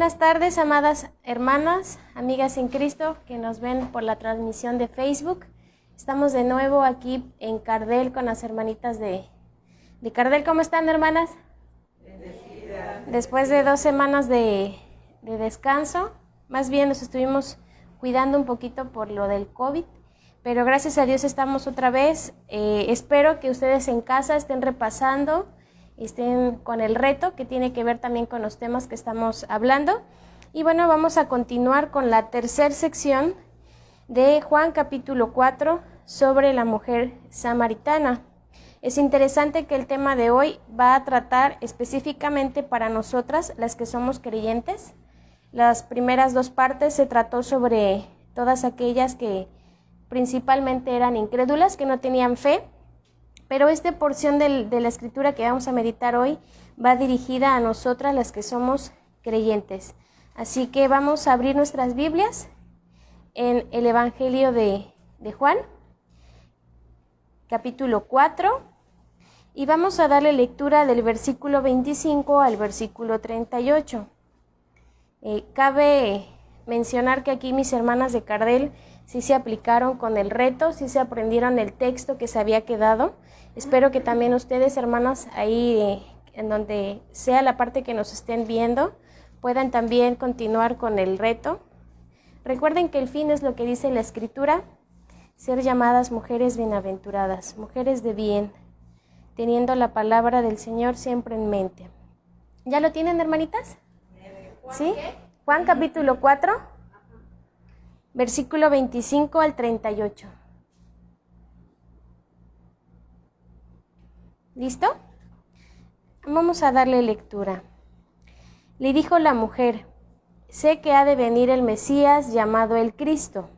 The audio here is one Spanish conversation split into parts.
buenas tardes, amadas hermanas, amigas en Cristo que nos ven por la transmisión de Facebook. Estamos de nuevo aquí en Cardel con las hermanitas de Cardel. ¿Cómo están, hermanas? Bendecidas. Después de 2 semanas de descanso, más bien nos estuvimos cuidando un poquito por lo del COVID, pero gracias a Dios estamos otra vez. Espero que ustedes en casa estén repasando, estén con el reto que tiene que ver también con los temas que estamos hablando. Y bueno, vamos a continuar con la tercera sección de Juan capítulo 4 sobre la mujer samaritana. Es interesante que el tema de hoy va a tratar específicamente para nosotras, las que somos creyentes. Las primeras 2 partes se trató sobre todas aquellas que principalmente eran incrédulas, que no tenían fe. Pero esta porción de la escritura que vamos a meditar hoy va dirigida a nosotras, las que somos creyentes. Así que vamos a abrir nuestras Biblias en el Evangelio de Juan, capítulo 4, y vamos a darle lectura del versículo 25 al versículo 38. Cabe mencionar que aquí mis hermanas de Cardel sí se aplicaron con el reto, sí se aprendieron el texto que se había quedado. Espero que también ustedes, hermanas, ahí en donde sea la parte que nos estén viendo, puedan también continuar con el reto. Recuerden que el fin es lo que dice la Escritura, ser llamadas mujeres bienaventuradas, mujeres de bien, teniendo la palabra del Señor siempre en mente. ¿Ya lo tienen, hermanitas? ¿Sí? Juan capítulo 4, versículo 25 al 38. ¿Listo? Vamos a darle lectura. Le dijo la mujer: sé que ha de venir el Mesías llamado el Cristo.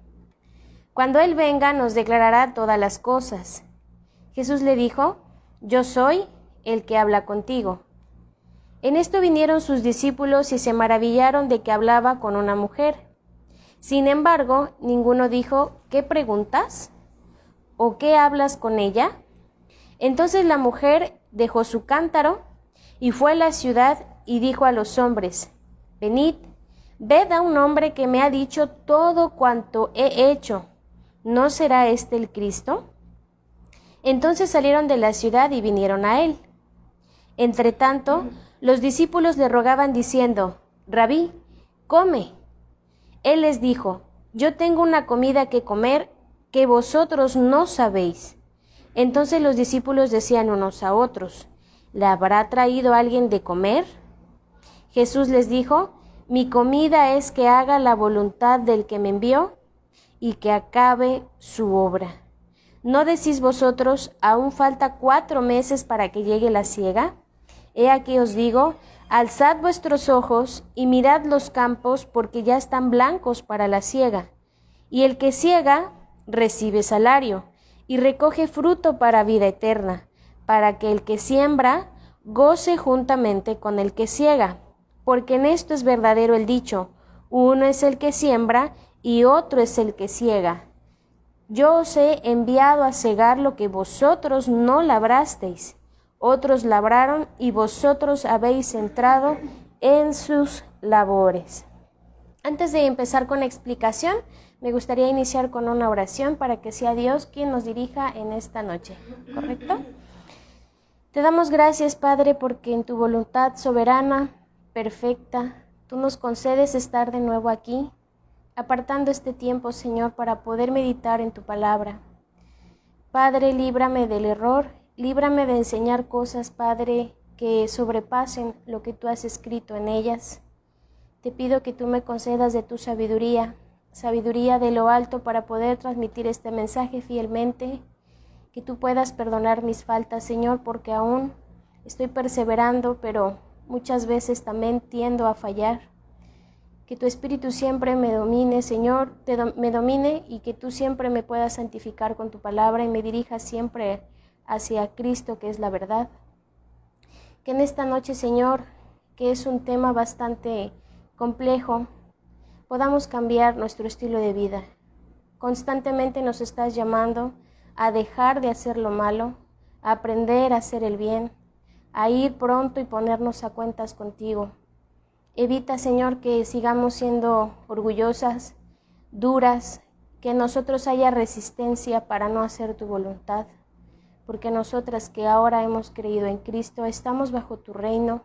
Cuando Él venga nos declarará todas las cosas. Jesús le dijo: yo soy el que habla contigo. En esto vinieron sus discípulos y se maravillaron de que hablaba con una mujer. Sin embargo, ninguno dijo: ¿qué preguntas? ¿O qué hablas con ella? Entonces la mujer dejó su cántaro y fue a la ciudad y dijo a los hombres: venid, ved a un hombre que me ha dicho todo cuanto he hecho. ¿No será este el Cristo? Entonces salieron de la ciudad y vinieron a él. Entretanto, los discípulos le rogaban diciendo: Rabí, come. Él les dijo: yo tengo una comida que comer que vosotros no sabéis. Entonces los discípulos decían unos a otros: ¿le habrá traído alguien de comer? Jesús les dijo: mi comida es que haga la voluntad del que me envió y que acabe su obra. ¿No decís vosotros: aún falta 4 meses para que llegue la siega? He aquí os digo: alzad vuestros ojos y mirad los campos, porque ya están blancos para la siega. Y el que siega recibe salario y recoge fruto para vida eterna, para que el que siembra goce juntamente con el que siega. Porque en esto es verdadero el dicho: uno es el que siembra y otro es el que siega. Yo os he enviado a segar lo que vosotros no labrasteis. Otros labraron y vosotros habéis entrado en sus labores. Antes de empezar con la explicación, me gustaría iniciar con una oración para que sea Dios quien nos dirija en esta noche, ¿correcto? Te damos gracias, Padre, porque en tu voluntad soberana, perfecta, tú nos concedes estar de nuevo aquí, apartando este tiempo, Señor, para poder meditar en tu palabra. Padre, líbrame del error, líbrame de enseñar cosas, Padre, que sobrepasen lo que tú has escrito en ellas. Te pido que tú me concedas de tu sabiduría de lo alto para poder transmitir este mensaje fielmente, que tú puedas perdonar mis faltas, Señor, porque aún estoy perseverando, pero muchas veces también tiendo a fallar. Que tu Espíritu siempre me domine, Señor, me domine, y que tú siempre me puedas santificar con tu palabra y me dirijas siempre hacia Cristo, que es la verdad. Que en esta noche, Señor, que es un tema bastante complejo, podamos cambiar nuestro estilo de vida. Constantemente nos estás llamando a dejar de hacer lo malo, a aprender a hacer el bien, a ir pronto y ponernos a cuentas contigo. Evita, Señor, que sigamos siendo orgullosas, duras, que en nosotros haya resistencia para no hacer tu voluntad, porque nosotras que ahora hemos creído en Cristo estamos bajo tu reino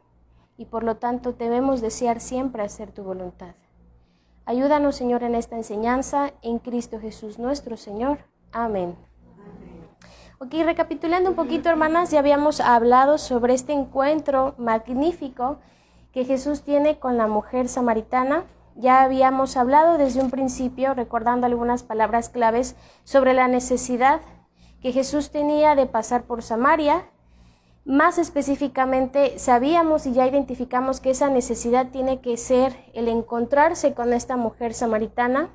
y por lo tanto debemos desear siempre hacer tu voluntad. Ayúdanos, Señor, en esta enseñanza, en Cristo Jesús nuestro Señor. Amén. Ok, recapitulando un poquito, hermanas, ya habíamos hablado sobre este encuentro magnífico que Jesús tiene con la mujer samaritana. Ya habíamos hablado desde un principio, recordando algunas palabras claves sobre la necesidad que Jesús tenía de pasar por Samaria. Más específicamente, sabíamos y ya identificamos que esa necesidad tiene que ser el encontrarse con esta mujer samaritana.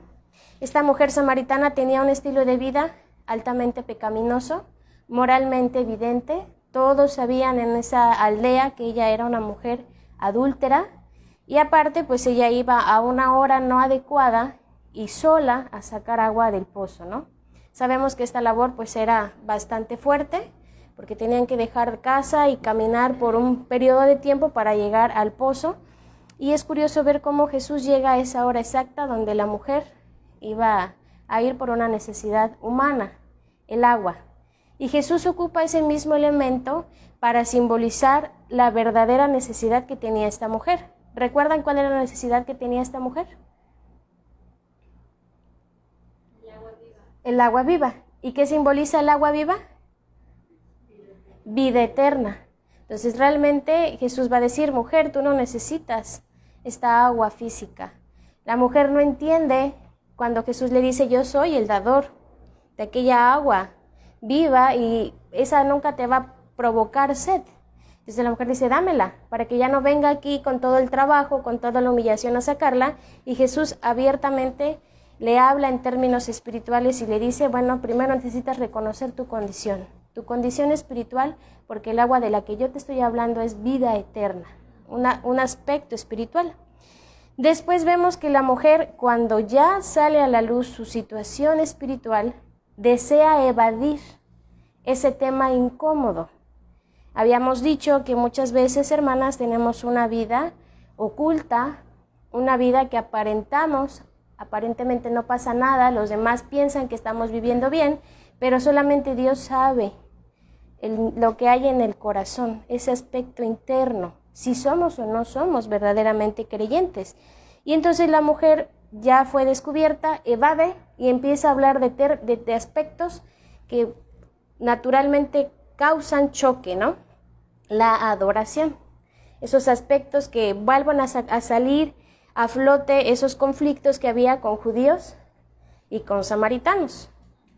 Esta mujer samaritana tenía un estilo de vida altamente pecaminoso, moralmente evidente. Todos sabían en esa aldea que ella era una mujer adúltera y aparte pues ella iba a una hora no adecuada y sola a sacar agua del pozo, ¿no? Sabemos que esta labor pues era bastante fuerte porque tenían que dejar casa y caminar por un periodo de tiempo para llegar al pozo. Y es curioso ver cómo Jesús llega a esa hora exacta donde la mujer iba a ir por una necesidad humana, el agua. Y Jesús ocupa ese mismo elemento para simbolizar la verdadera necesidad que tenía esta mujer. ¿Recuerdan cuál era la necesidad que tenía esta mujer? El agua viva. El agua viva. ¿Y qué simboliza el agua viva? Vida eterna. Entonces realmente Jesús va a decir, mujer, tú no necesitas esta agua física. La mujer no entiende cuando Jesús le dice, yo soy el dador de aquella agua viva y esa nunca te va a provocar sed. Entonces la mujer dice, dámela, para que ya no venga aquí con todo el trabajo, con toda la humillación a sacarla. Y Jesús abiertamente le habla en términos espirituales y le dice, bueno, primero necesitas reconocer tu condición espiritual, porque el agua de la que yo te estoy hablando es vida eterna, un aspecto espiritual. Después vemos que la mujer, cuando ya sale a la luz su situación espiritual, desea evadir ese tema incómodo. Habíamos dicho que muchas veces, hermanas, tenemos una vida oculta, una vida que aparentemente no pasa nada, los demás piensan que estamos viviendo bien, pero solamente Dios sabe lo que hay en el corazón, ese aspecto interno, si somos o no somos verdaderamente creyentes. Y entonces la mujer ya fue descubierta, evade y empieza a hablar de aspectos que naturalmente causan choque, ¿no? La adoración, esos aspectos que vuelvan a salir a flote, esos conflictos que había con judíos y con samaritanos,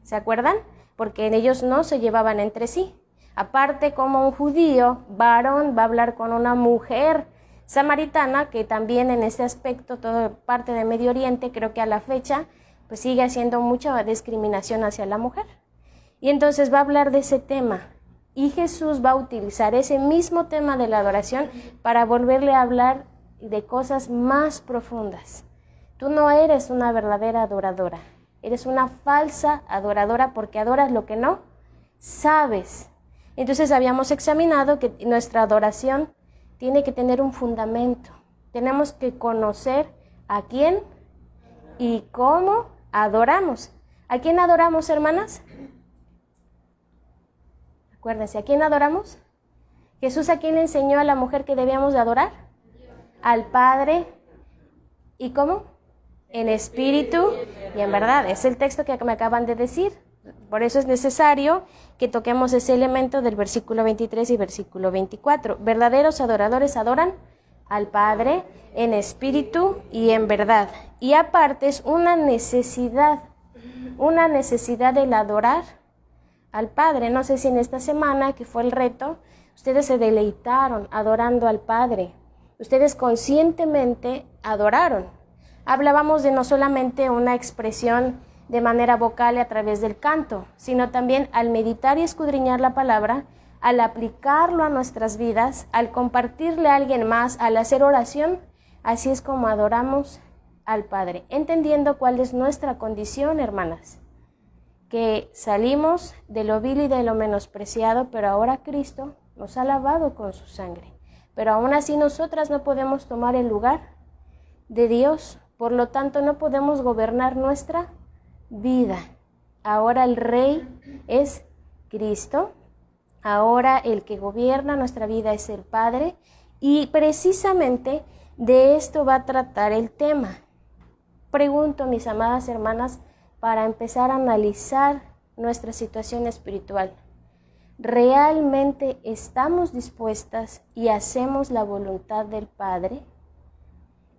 ¿se acuerdan? Porque ellos no se llevaban entre sí. Aparte, como un judío varón va a hablar con una mujer samaritana, que también en ese aspecto, toda parte de Medio Oriente, creo que a la fecha, pues sigue haciendo mucha discriminación hacia la mujer. Y entonces va a hablar de ese tema. Y Jesús va a utilizar ese mismo tema de la adoración para volverle a hablar de cosas más profundas. Tú no eres una verdadera adoradora, eres una falsa adoradora porque adoras lo que no sabes. Entonces habíamos examinado que nuestra adoración tiene que tener un fundamento. Tenemos que conocer a quién y cómo adoramos. ¿A quién adoramos, hermanas? Acuérdense, ¿a quién adoramos? Jesús, ¿a quién le enseñó a la mujer que debíamos de adorar? Al Padre. ¿Y cómo? En espíritu y en verdad. Es el texto que me acaban de decir. Por eso es necesario que toquemos ese elemento del versículo 23 y versículo 24. Verdaderos adoradores adoran al Padre en espíritu y en verdad. Y aparte es una necesidad del adorar al Padre. No sé si en esta semana, que fue el reto, ustedes se deleitaron adorando al Padre. Ustedes conscientemente adoraron. Hablábamos de no solamente una expresión de manera vocal y a través del canto, sino también al meditar y escudriñar la palabra, al aplicarlo a nuestras vidas, al compartirle a alguien más, al hacer oración. Así es como adoramos al Padre, entendiendo cuál es nuestra condición, hermanas, que salimos de lo vil y de lo menospreciado, pero ahora Cristo nos ha lavado con su sangre, pero aún así nosotras no podemos tomar el lugar de Dios. Por lo tanto, no podemos gobernar nuestra vida. Ahora el Rey es Cristo. Ahora el que gobierna nuestra vida es el Padre. Y precisamente de esto va a tratar el tema. Pregunto, mis amadas hermanas, para empezar a analizar nuestra situación espiritual. ¿Realmente estamos dispuestas y hacemos la voluntad del Padre?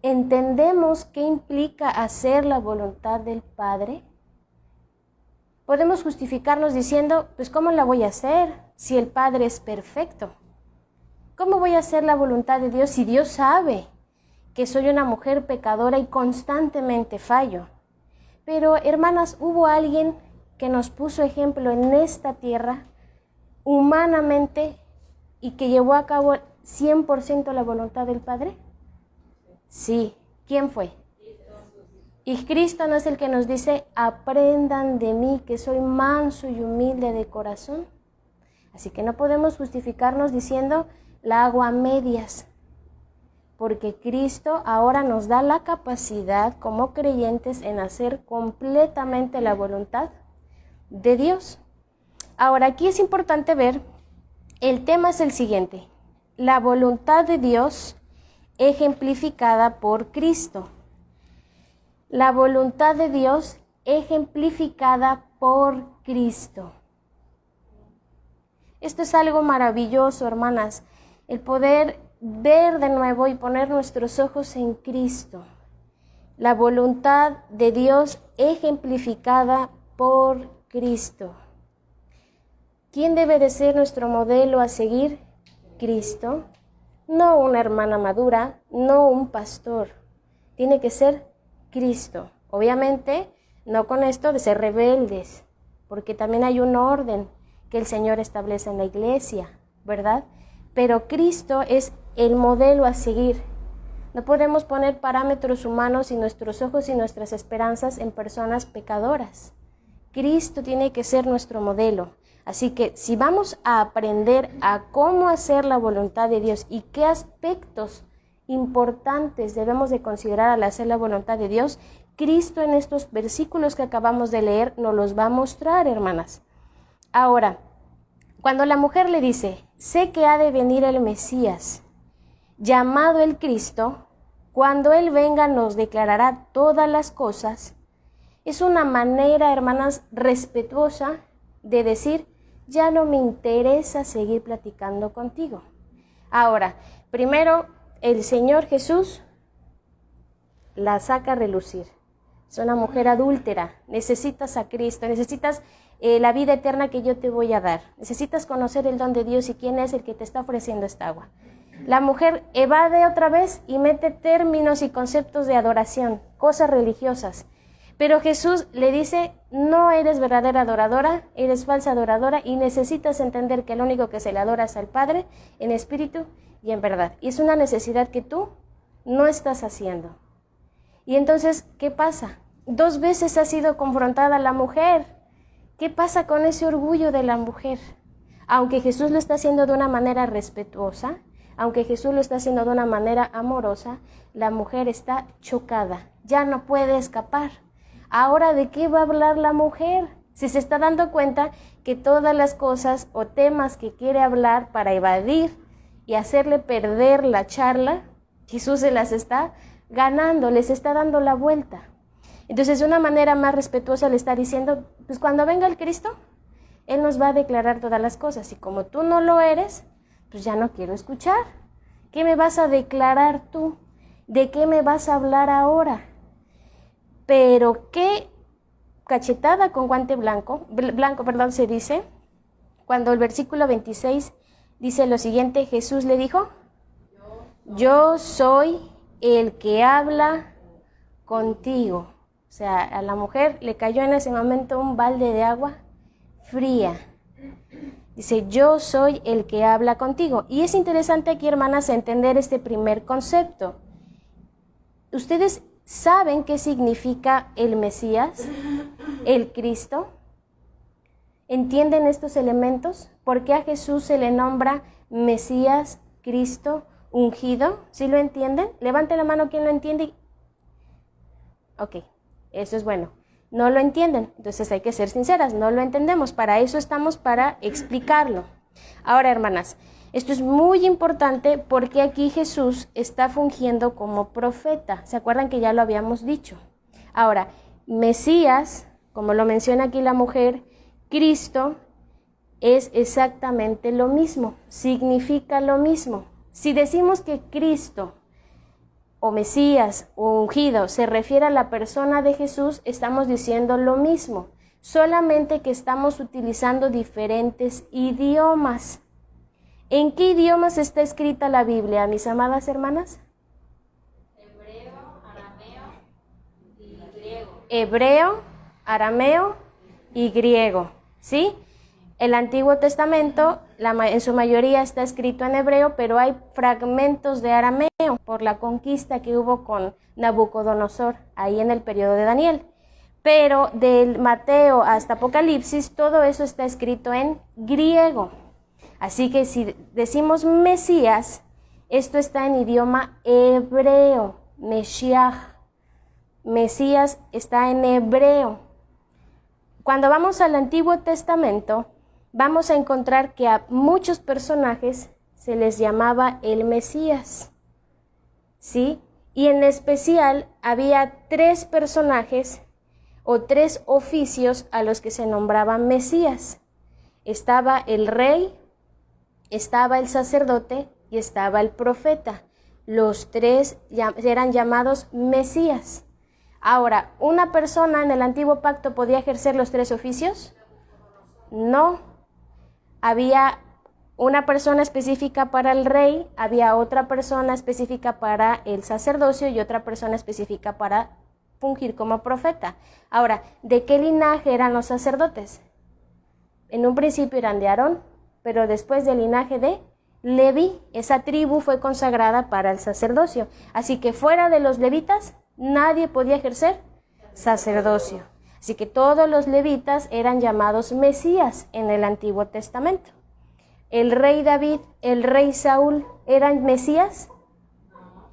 ¿Entendemos qué implica hacer la voluntad del Padre? Podemos justificarnos diciendo, pues ¿cómo la voy a hacer si el Padre es perfecto? ¿Cómo voy a hacer la voluntad de Dios si Dios sabe que soy una mujer pecadora y constantemente fallo? Pero hermanas, hubo alguien que nos puso ejemplo en esta tierra humanamente y que llevó a cabo 100% la voluntad del Padre. Sí, ¿quién fue? Y Cristo no es el que nos dice, aprendan de mí que soy manso y humilde de corazón. Así que no podemos justificarnos diciendo, la hago a medias, porque Cristo ahora nos da la capacidad como creyentes en hacer completamente la voluntad de Dios. Ahora aquí es importante ver, el tema es el siguiente, la voluntad de Dios ejemplificada por Cristo. La voluntad de Dios ejemplificada por Cristo. Esto es algo maravilloso, hermanas, el poder ver de nuevo y poner nuestros ojos en Cristo. La voluntad de Dios ejemplificada por Cristo. ¿Quién debe de ser nuestro modelo a seguir? Cristo. No una hermana madura, no un pastor. Tiene que ser Cristo. Obviamente, no con esto de ser rebeldes, porque también hay un orden que el Señor establece en la iglesia, ¿verdad? Pero Cristo es el modelo a seguir. No podemos poner parámetros humanos y nuestros ojos y nuestras esperanzas en personas pecadoras. Cristo tiene que ser nuestro modelo. Así que si vamos a aprender a cómo hacer la voluntad de Dios y qué aspectos importantes debemos de considerar al hacer la voluntad de Dios, Cristo en estos versículos que acabamos de leer nos los va a mostrar, hermanas. Ahora, cuando la mujer le dice, sé que ha de venir el Mesías, llamado el Cristo, cuando Él venga nos declarará todas las cosas, es una manera, hermanas, respetuosa de decir, ya no me interesa seguir platicando contigo. Ahora, primero, el Señor Jesús la saca a relucir. Es una mujer adúltera, necesitas a Cristo, necesitas la vida eterna que yo te voy a dar. Necesitas conocer el don de Dios y quién es el que te está ofreciendo esta agua. La mujer evade otra vez y mete términos y conceptos de adoración, cosas religiosas. Pero Jesús le dice, no eres verdadera adoradora, eres falsa adoradora y necesitas entender que lo único que se le adora es al Padre en espíritu y en verdad. Y es una necesidad que tú no estás haciendo. Y entonces, ¿qué pasa? 2 veces ha sido confrontada la mujer. ¿Qué pasa con ese orgullo de la mujer? Aunque Jesús lo está haciendo de una manera respetuosa, aunque Jesús lo está haciendo de una manera amorosa, la mujer está chocada, ya no puede escapar. Ahora, ¿de qué va a hablar la mujer? Si se está dando cuenta que todas las cosas o temas que quiere hablar para evadir y hacerle perder la charla, Jesús se las está ganando, les está dando la vuelta. Entonces, de una manera más respetuosa le está diciendo, pues cuando venga el Cristo, Él nos va a declarar todas las cosas. Y como tú no lo eres, pues ya no quiero escuchar. ¿Qué me vas a declarar tú? ¿De qué me vas a hablar ahora? Pero qué cachetada con guante blanco, se dice, cuando el versículo 26 dice lo siguiente, Jesús le dijo, yo soy el que habla contigo. O sea, a la mujer le cayó en ese momento un balde de agua fría. Dice, yo soy el que habla contigo. Y es interesante aquí, hermanas, entender este primer concepto. ¿Ustedes saben qué significa el Mesías, el Cristo? ¿Entienden estos elementos? ¿Por qué a Jesús se le nombra Mesías, Cristo ungido. ¿Sí lo entienden? Levante la mano quien lo entiende. Ok, eso es bueno. No lo entienden, entonces hay que ser sinceras, no lo entendemos. Para eso estamos, para explicarlo. Ahora, hermanas, esto es muy importante porque aquí Jesús está fungiendo como profeta. ¿Se acuerdan que ya lo habíamos dicho? Ahora, Mesías, como lo menciona aquí la mujer, Cristo, es exactamente lo mismo, significa lo mismo. Si decimos que Cristo o Mesías o ungido se refiere a la persona de Jesús, estamos diciendo lo mismo, solamente que estamos utilizando diferentes idiomas. ¿En qué idiomas está escrita la Biblia, mis amadas hermanas? Hebreo, arameo y griego. Hebreo, arameo y griego, ¿sí? El Antiguo Testamento en su mayoría está escrito en hebreo, pero hay fragmentos de arameo por la conquista que hubo con Nabucodonosor ahí en el periodo de Daniel. Pero del Mateo hasta Apocalipsis todo eso está escrito en griego. Así que si decimos Mesías, esto está en idioma hebreo, Mesías. Mesías está en hebreo. Cuando vamos al Antiguo Testamento, vamos a encontrar que a muchos personajes se les llamaba el Mesías, ¿sí? Y en especial había 3 personajes o 3 oficios a los que se nombraban Mesías. Estaba el rey, estaba el sacerdote y estaba el profeta. Los 3 eran llamados Mesías. Ahora, ¿una persona en el Antiguo Pacto podía ejercer los 3 oficios? No. Había una persona específica para el rey, había otra persona específica para el sacerdocio y otra persona específica para fungir como profeta. Ahora, ¿de qué linaje eran los sacerdotes? En un principio eran de Aarón, pero después del linaje de Leví. Esa tribu fue consagrada para el sacerdocio. Así que fuera de los levitas, nadie podía ejercer sacerdocio. Así que todos los levitas eran llamados Mesías en el Antiguo Testamento. ¿El rey David, el rey Saúl, eran Mesías?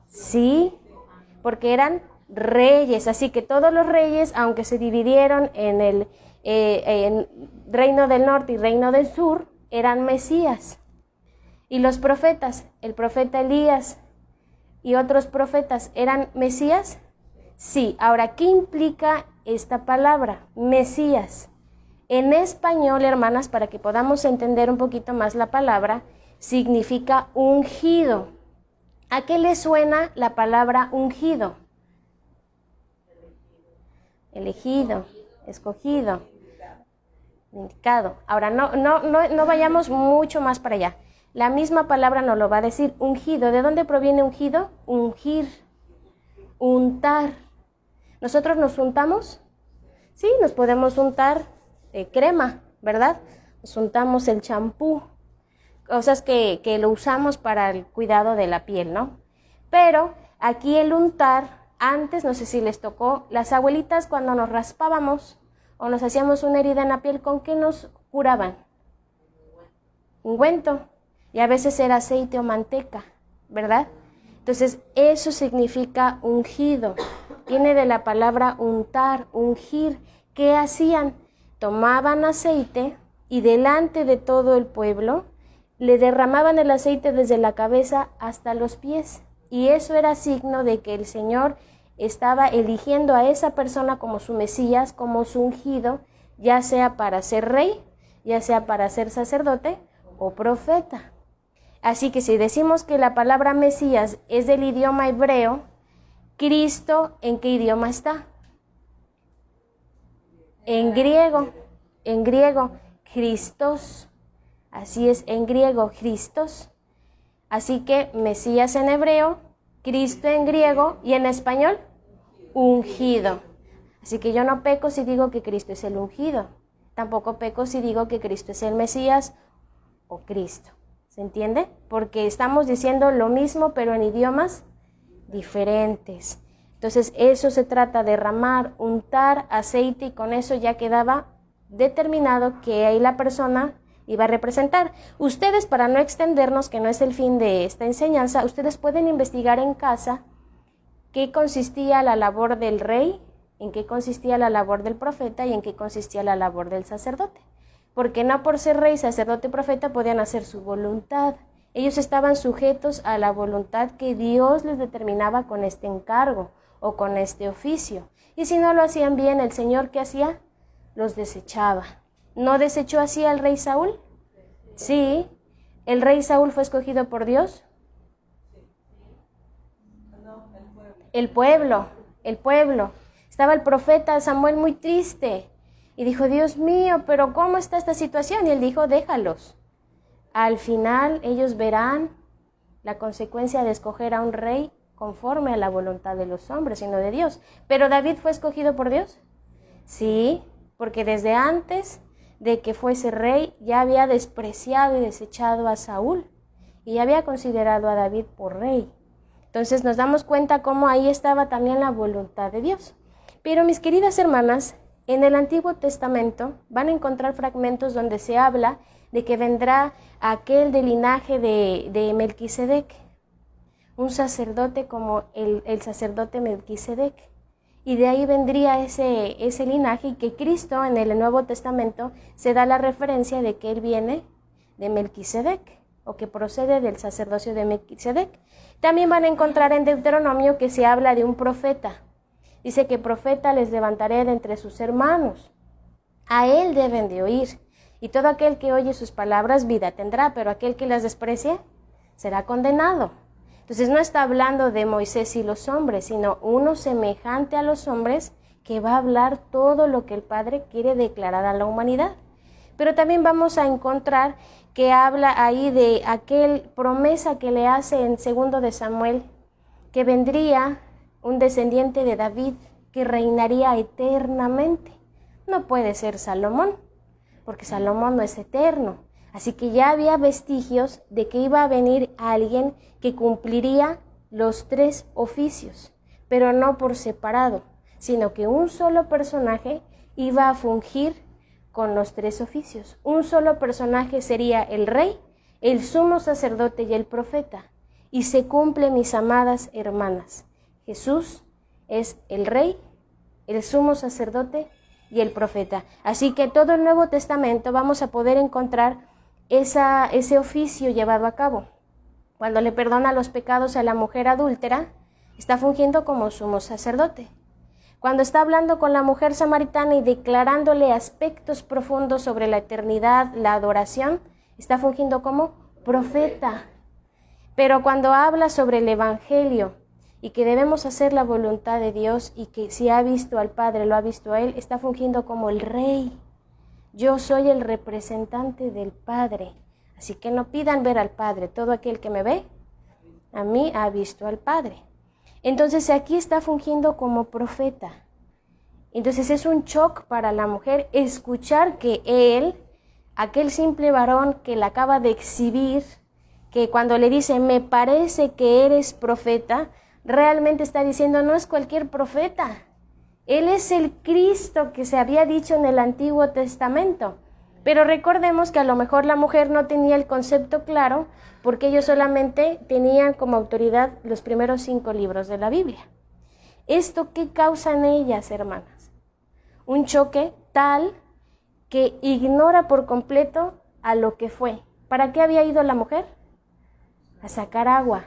Sí, porque eran reyes. Así que todos los reyes, aunque se dividieron en el reino del norte y reino del sur, eran Mesías. ¿Y los profetas? El profeta Elías y otros profetas, ¿eran Mesías? Sí. Ahora, ¿qué implica esta palabra, Mesías? En español, hermanas, para que podamos entender un poquito más la palabra, significa ungido. ¿A qué le suena la palabra ungido? Elegido, escogido, indicado. Ahora, no vayamos mucho más para allá. La misma palabra nos lo va a decir, ungido. ¿De dónde proviene ungido? Ungir, untar. ¿Nosotros nos untamos? Sí, nos podemos untar crema, ¿verdad? Nos untamos el champú, cosas que lo usamos para el cuidado de la piel, ¿no? Pero aquí el untar, antes, no sé si les tocó, las abuelitas cuando nos raspábamos o nos hacíamos una herida en la piel, ¿con qué nos curaban? Ungüento. Y a veces era aceite o manteca, ¿verdad? Entonces, eso significa ungido. Viene de la palabra untar, ungir. ¿Qué hacían? Tomaban aceite y delante de todo el pueblo le derramaban el aceite desde la cabeza hasta los pies. Y eso era signo de que el Señor estaba eligiendo a esa persona como su Mesías, como su ungido, ya sea para ser rey, ya sea para ser sacerdote o profeta. Así que si decimos que la palabra Mesías es del idioma hebreo, Cristo, ¿en qué idioma está? En griego, Christos. Así es, en griego, Christos. Así que Mesías en hebreo, Cristo en griego y en español, ungido. Así que yo no peco si digo que Cristo es el ungido. Tampoco peco si digo que Cristo es el Mesías o Cristo. ¿Se entiende? Porque estamos diciendo lo mismo, pero en idiomas diferentes. Entonces, eso se trata de derramar, untar aceite y con eso ya quedaba determinado que ahí la persona iba a representar. Ustedes, para no extendernos, que no es el fin de esta enseñanza, ustedes pueden investigar en casa qué consistía la labor del rey, en qué consistía la labor del profeta y en qué consistía la labor del sacerdote. Porque no por ser rey, sacerdote y profeta podían hacer su voluntad. Ellos estaban sujetos a la voluntad que Dios les determinaba con este encargo o con este oficio. Y si no lo hacían bien, el Señor, ¿qué hacía? Los desechaba. ¿No desechó así al rey Saúl? Sí. ¿El rey Saúl fue escogido por Dios? El pueblo. Estaba el profeta Samuel muy triste y dijo, Dios mío, pero ¿cómo está esta situación? Y él dijo, déjalos. Al final ellos verán la consecuencia de escoger a un rey conforme a la voluntad de los hombres, sino de Dios. ¿Pero David fue escogido por Dios? Sí, porque desde antes de que fuese rey ya había despreciado y desechado a Saúl y ya había considerado a David por rey. Entonces nos damos cuenta cómo ahí estaba también la voluntad de Dios. Pero mis queridas hermanas, en el Antiguo Testamento van a encontrar fragmentos donde se habla de que vendrá aquel del linaje de Melquisedec, un sacerdote como el sacerdote Melquisedec. Y de ahí vendría ese linaje, y que Cristo en el Nuevo Testamento se da la referencia de que Él viene de Melquisedec, o que procede del sacerdocio de Melquisedec. También van a encontrar en Deuteronomio que se habla de un profeta. Dice que profeta les levantaré de entre sus hermanos. A él deben de oír. Y todo aquel que oye sus palabras vida tendrá, pero aquel que las desprecie será condenado. Entonces no está hablando de Moisés y los hombres, sino uno semejante a los hombres que va a hablar todo lo que el Padre quiere declarar a la humanidad. Pero también vamos a encontrar que habla ahí de aquel promesa que le hace en 2 de Samuel, que vendría un descendiente de David que reinaría eternamente. No puede ser Salomón, porque Salomón no es eterno. Así que ya había vestigios de que iba a venir alguien que cumpliría los 3 oficios, pero no por separado, sino que un solo personaje iba a fungir con los 3 oficios. Un solo personaje sería el rey, el sumo sacerdote y el profeta. Y se cumple, mis amadas hermanas. Jesús es el rey, el sumo sacerdote y el profeta. Así que todo el Nuevo Testamento vamos a poder encontrar ese oficio llevado a cabo. Cuando le perdona los pecados a la mujer adúltera, está fungiendo como sumo sacerdote. Cuando está hablando con la mujer samaritana y declarándole aspectos profundos sobre la eternidad, la adoración, está fungiendo como profeta. Pero cuando habla sobre el Evangelio y que debemos hacer la voluntad de Dios y que si ha visto al Padre, lo ha visto a Él, está fungiendo como el Rey. Yo soy el representante del Padre, así que no pidan ver al Padre. Todo aquel que me ve, a mí ha visto al Padre. Entonces aquí está fungiendo como profeta. Entonces es un shock para la mujer escuchar que él, aquel simple varón que la acaba de exhibir, que cuando le dice, me parece que eres profeta, realmente está diciendo, no es cualquier profeta. Él es el Cristo que se había dicho en el Antiguo Testamento. Pero recordemos que a lo mejor la mujer no tenía el concepto claro, porque ellos solamente tenían como autoridad los primeros 5 libros de la Biblia. ¿Esto qué causa en ellas, hermanas? Un choque tal que ignora por completo a lo que fue. ¿Para qué había ido la mujer? A sacar agua.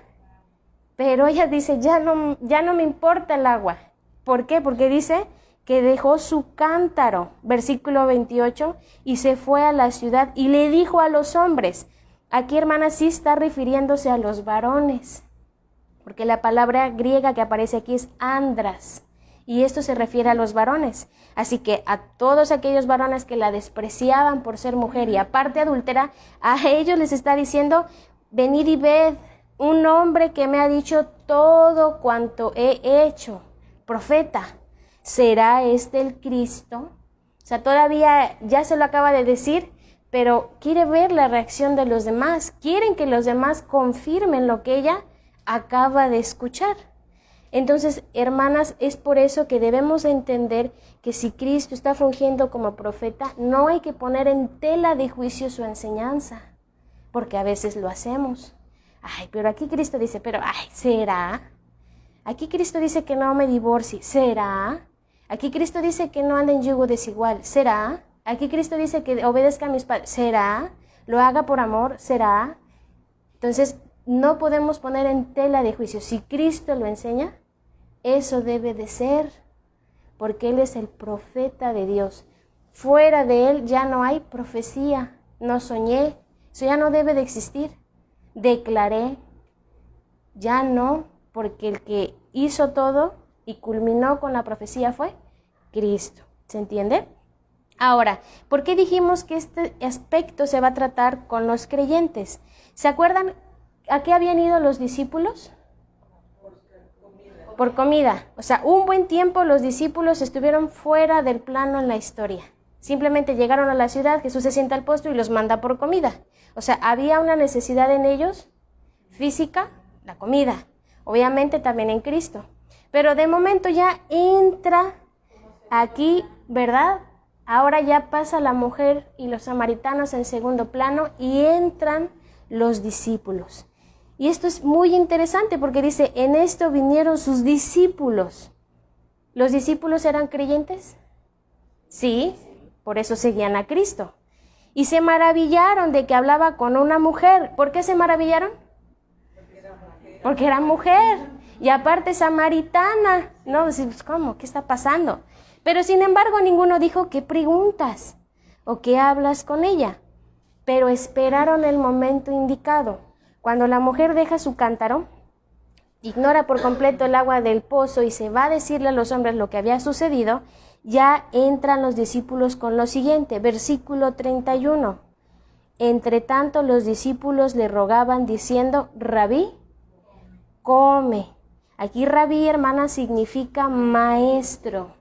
Pero ella dice, ya no me importa el agua. ¿Por qué? Porque dice que dejó su cántaro, versículo 28, y se fue a la ciudad y le dijo a los hombres. Aquí, hermanas, sí está refiriéndose a los varones, porque la palabra griega que aparece aquí es andras, y esto se refiere a los varones. Así que a todos aquellos varones que la despreciaban por ser mujer y aparte adúltera, a ellos les está diciendo, venid y ved un hombre que me ha dicho todo cuanto he hecho, profeta. ¿Será este el Cristo? O sea, todavía ya se lo acaba de decir, pero quiere ver la reacción de los demás. Quieren que los demás confirmen lo que ella acaba de escuchar. Entonces, hermanas, es por eso que debemos entender que si Cristo está fungiendo como profeta, no hay que poner en tela de juicio su enseñanza, porque a veces lo hacemos. Ay, pero aquí Cristo dice, pero, ay, ¿será? Aquí Cristo dice que no me divorcie, ¿será? Aquí Cristo dice que no ande en yugo desigual, ¿será? Aquí Cristo dice que obedezca a mis padres, ¿será? ¿Lo haga por amor? ¿Será? Entonces, no podemos poner en tela de juicio. Si Cristo lo enseña, eso debe de ser, porque Él es el profeta de Dios. Fuera de Él ya no hay profecía, no soñé, eso ya no debe de existir. Declaré, ya no, porque el que hizo todo y culminó con la profecía fue Cristo. ¿Se entiende? Ahora, ¿por qué dijimos que este aspecto se va a tratar con los creyentes? ¿Se acuerdan a qué habían ido los discípulos? Por comida. O sea, un buen tiempo los discípulos estuvieron fuera del plano en la historia. Simplemente llegaron a la ciudad, Jesús se sienta al posto y los manda por comida. O sea, había una necesidad en ellos física, la comida. Obviamente también en Cristo. Pero de momento ya entra aquí, ¿verdad? Ahora ya pasa la mujer y los samaritanos en segundo plano y entran los discípulos. Y esto es muy interesante porque dice, en esto vinieron sus discípulos. ¿Los discípulos eran creyentes? Sí, por eso seguían a Cristo. Y se maravillaron de que hablaba con una mujer. ¿Por qué se maravillaron? Porque era mujer. Y aparte samaritana. No, pues, ¿cómo? ¿Qué está pasando? Pero sin embargo ninguno dijo, ¿qué preguntas? ¿O qué hablas con ella? Pero esperaron el momento indicado. Cuando la mujer deja su cántaro, ignora por completo el agua del pozo y se va a decirle a los hombres lo que había sucedido, ya entran los discípulos con lo siguiente, versículo 31. Entre tanto los discípulos le rogaban diciendo, Rabí, come. Aquí Rabí, hermana, significa maestro,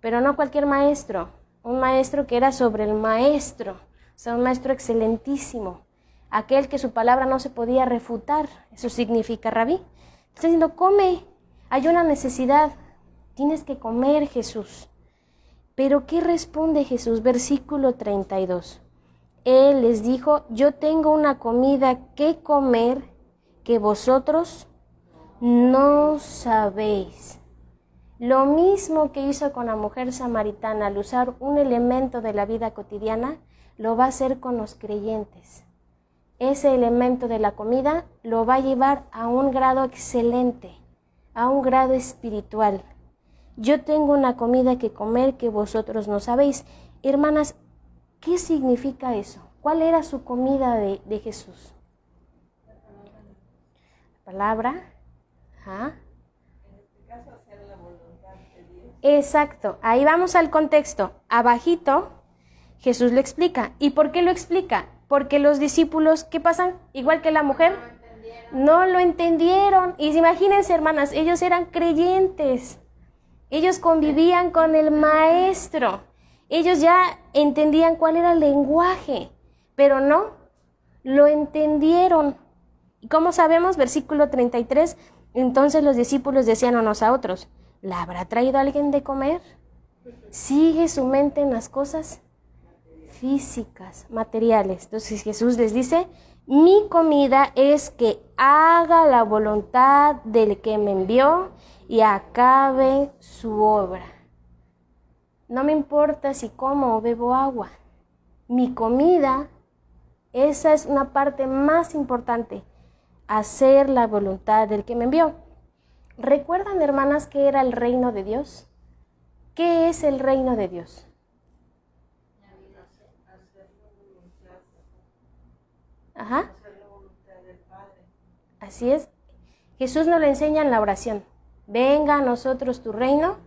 pero no cualquier maestro, un maestro que era sobre el maestro, o sea, un maestro excelentísimo, aquel que su palabra no se podía refutar, eso significa Rabí. Está diciendo, come, hay una necesidad, tienes que comer, Jesús. Pero ¿qué responde Jesús? Versículo 32. Él les dijo, yo tengo una comida que comer que vosotros no sabéis. Lo mismo que hizo con la mujer samaritana al usar un elemento de la vida cotidiana, lo va a hacer con los creyentes. Ese elemento de la comida lo va a llevar a un grado excelente, a un grado espiritual. Yo tengo una comida que comer que vosotros no sabéis. Hermanas, ¿qué significa eso? ¿Cuál era su comida de Jesús? La palabra. ¿Ah? En este caso, hacer la voluntad de Dios. Exacto, ahí vamos al contexto. Abajito, Jesús lo explica. ¿Y por qué lo explica? Porque los discípulos, ¿qué pasan? Igual que la mujer, no lo entendieron. Y imagínense, hermanas, ellos eran creyentes. Ellos convivían con el maestro. Ellos ya entendían cuál era el lenguaje, pero no lo entendieron. ¿Y cómo sabemos? Versículo 33. Entonces los discípulos decían unos a otros, ¿la habrá traído alguien de comer? Sigue su mente en las cosas físicas, materiales. Entonces Jesús les dice, mi comida es que haga la voluntad del que me envió y acabe su obra. No me importa si como o bebo agua. Mi comida, esa es una parte más importante, hacer la voluntad del que me envió. ¿Recuerdan, hermanas, qué era el reino de Dios? ¿Qué es el reino de Dios? Ajá. Así es. Jesús nos lo enseña en la oración. Venga a nosotros tu reino,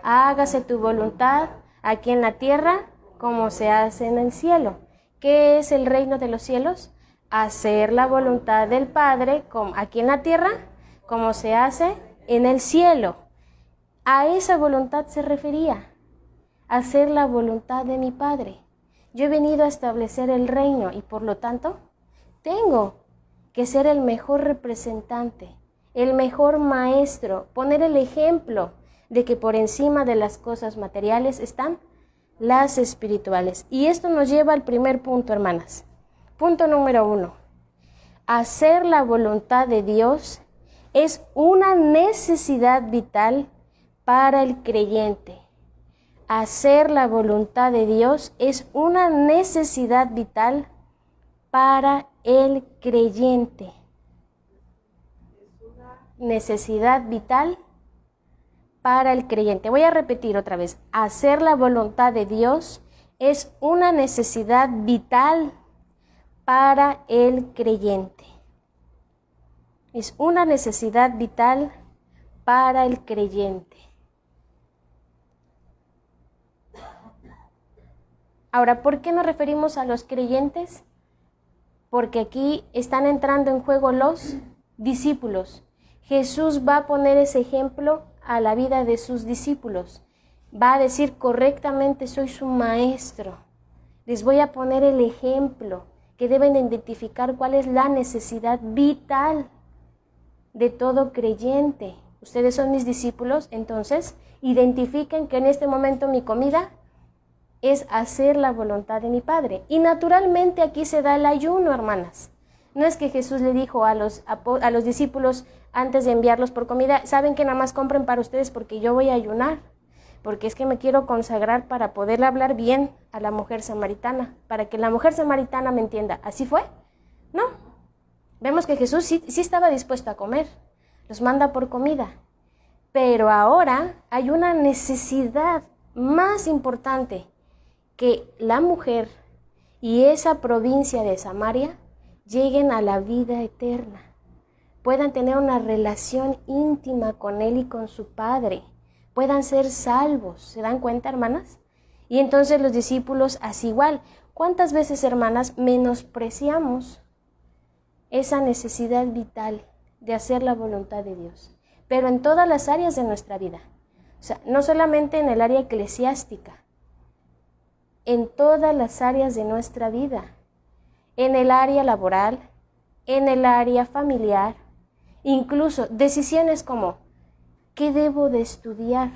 hágase tu voluntad aquí en la tierra como se hace en el cielo. ¿Qué es el reino de los cielos? Hacer la voluntad del Padre aquí en la tierra como se hace en el cielo. A esa voluntad se refería, hacer la voluntad de mi Padre. Yo he venido a establecer el reino y por lo tanto tengo que ser el mejor representante, el mejor maestro, poner el ejemplo de que por encima de las cosas materiales están las espirituales. Y esto nos lleva al primer punto, hermanas. Punto número 1. Hacer la voluntad de Dios es una necesidad vital para el creyente. Hacer la voluntad de Dios es una necesidad vital para el creyente. Necesidad vital para el creyente. Voy a repetir otra vez. Hacer la voluntad de Dios es una necesidad vital para el creyente. Es una necesidad vital para el creyente. Ahora, ¿por qué nos referimos a los creyentes? Porque aquí están entrando en juego los discípulos. Jesús va a poner ese ejemplo a la vida de sus discípulos. Va a decir correctamente, soy su maestro. Les voy a poner el ejemplo que deben identificar cuál es la necesidad vital de todo creyente. Ustedes son mis discípulos, entonces identifiquen que en este momento mi comida es hacer la voluntad de mi Padre. Y naturalmente aquí se da el ayuno, hermanas. No es que Jesús le dijo a los discípulos antes de enviarlos por comida, saben que nada más compren para ustedes porque yo voy a ayunar, porque es que me quiero consagrar para poderle hablar bien a la mujer samaritana, para que la mujer samaritana me entienda. ¿Así fue? No. Vemos que Jesús sí estaba dispuesto a comer, los manda por comida. Pero ahora hay una necesidad más importante, que la mujer y esa provincia de Samaria lleguen a la vida eterna, puedan tener una relación íntima con Él y con su Padre, puedan ser salvos. ¿Se dan cuenta, hermanas? Y entonces los discípulos así igual. ¿Cuántas veces, hermanas, menospreciamos esa necesidad vital de hacer la voluntad de Dios? Pero en todas las áreas de nuestra vida. O sea, no solamente en el área eclesiástica, en todas las áreas de nuestra vida, en el área laboral, en el área familiar, incluso decisiones como, ¿qué debo de estudiar?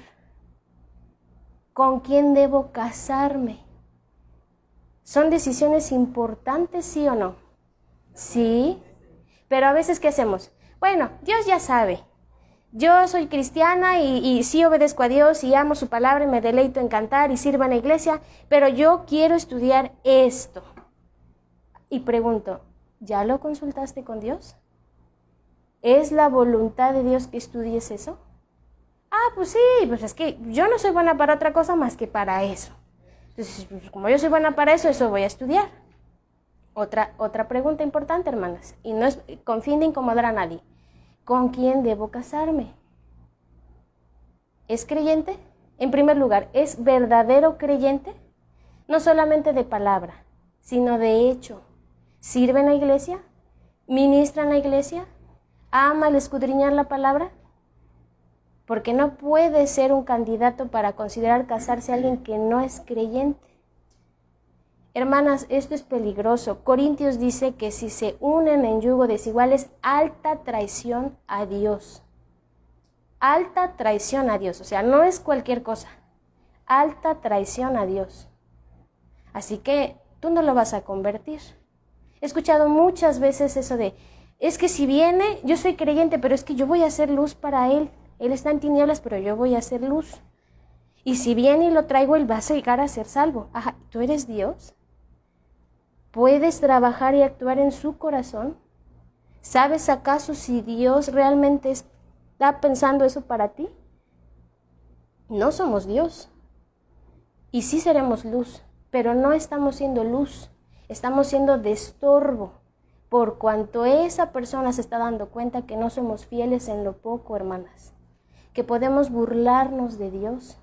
¿Con quién debo casarme? ¿Son decisiones importantes, sí o no? Sí, pero a veces ¿qué hacemos? Bueno, Dios ya sabe. Yo soy cristiana y sí obedezco a Dios y amo su palabra y me deleito en cantar y sirvo en la iglesia, pero yo quiero estudiar esto. Y pregunto, ¿ya lo consultaste con Dios? ¿Es la voluntad de Dios que estudies eso? Ah, pues sí, pues es que yo no soy buena para otra cosa más que para eso. Entonces, pues como yo soy buena para eso, eso voy a estudiar. Otra pregunta importante, hermanas, y no es con fin de incomodar a nadie. ¿Con quién debo casarme? ¿Es creyente? En primer lugar, ¿es verdadero creyente? No solamente de palabra, sino de hecho. ¿Sirve en la iglesia? ¿Ministra en la iglesia? ¿Ama al escudriñar la palabra? Porque no puede ser un candidato para considerar casarse a alguien que no es creyente. Hermanas, esto es peligroso. Corintios dice que si se unen en yugo desigual es alta traición a Dios. Alta traición a Dios, o sea, no es cualquier cosa. Alta traición a Dios. Así que tú no lo vas a convertir. He escuchado muchas veces eso de, es que si viene, yo soy creyente, pero es que yo voy a hacer luz para él. Él está en tinieblas, pero yo voy a hacer luz. Y si viene y lo traigo, él va a llegar a ser salvo. Ajá, ¿tú eres Dios? ¿Puedes trabajar y actuar en su corazón? ¿Sabes acaso si Dios realmente está pensando eso para ti? No somos Dios. Y sí seremos luz, pero no estamos siendo luz. Estamos siendo de estorbo, por cuanto esa persona se está dando cuenta que no somos fieles en lo poco, hermanas. Que podemos burlarnos de Dios,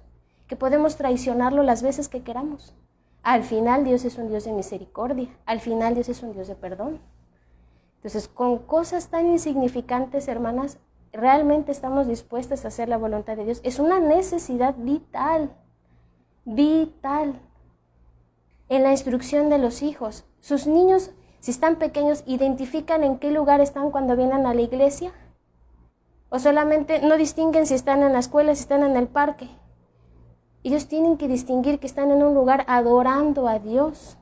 que podemos traicionarlo las veces que queramos. Al final Dios es un Dios de misericordia, al final Dios es un Dios de perdón. Entonces, con cosas tan insignificantes, hermanas, realmente estamos dispuestas a hacer la voluntad de Dios. Es una necesidad vital, vital. En la instrucción de los hijos, sus niños, si están pequeños, ¿identifican en qué lugar están cuando vienen a la iglesia? O solamente no distinguen si están en la escuela, si están en el parque. Ellos tienen que distinguir que están en un lugar adorando a Dios.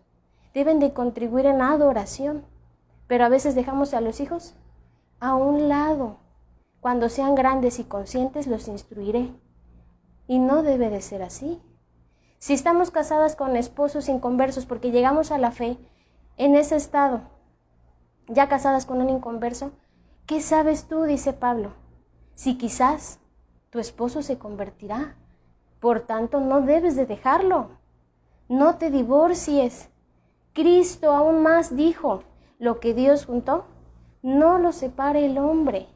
Deben de contribuir en adoración. Pero a veces dejamos a los hijos a un lado. Cuando sean grandes y conscientes los instruiré. Y no debe de ser así. Si estamos casadas con esposos inconversos porque llegamos a la fe en ese estado, ya casadas con un inconverso, ¿qué sabes tú? Dice Pablo. Si quizás tu esposo se convertirá. Por tanto, no debes de dejarlo. No te divorcies. Cristo aún más dijo, lo que Dios juntó, no lo separe el hombre.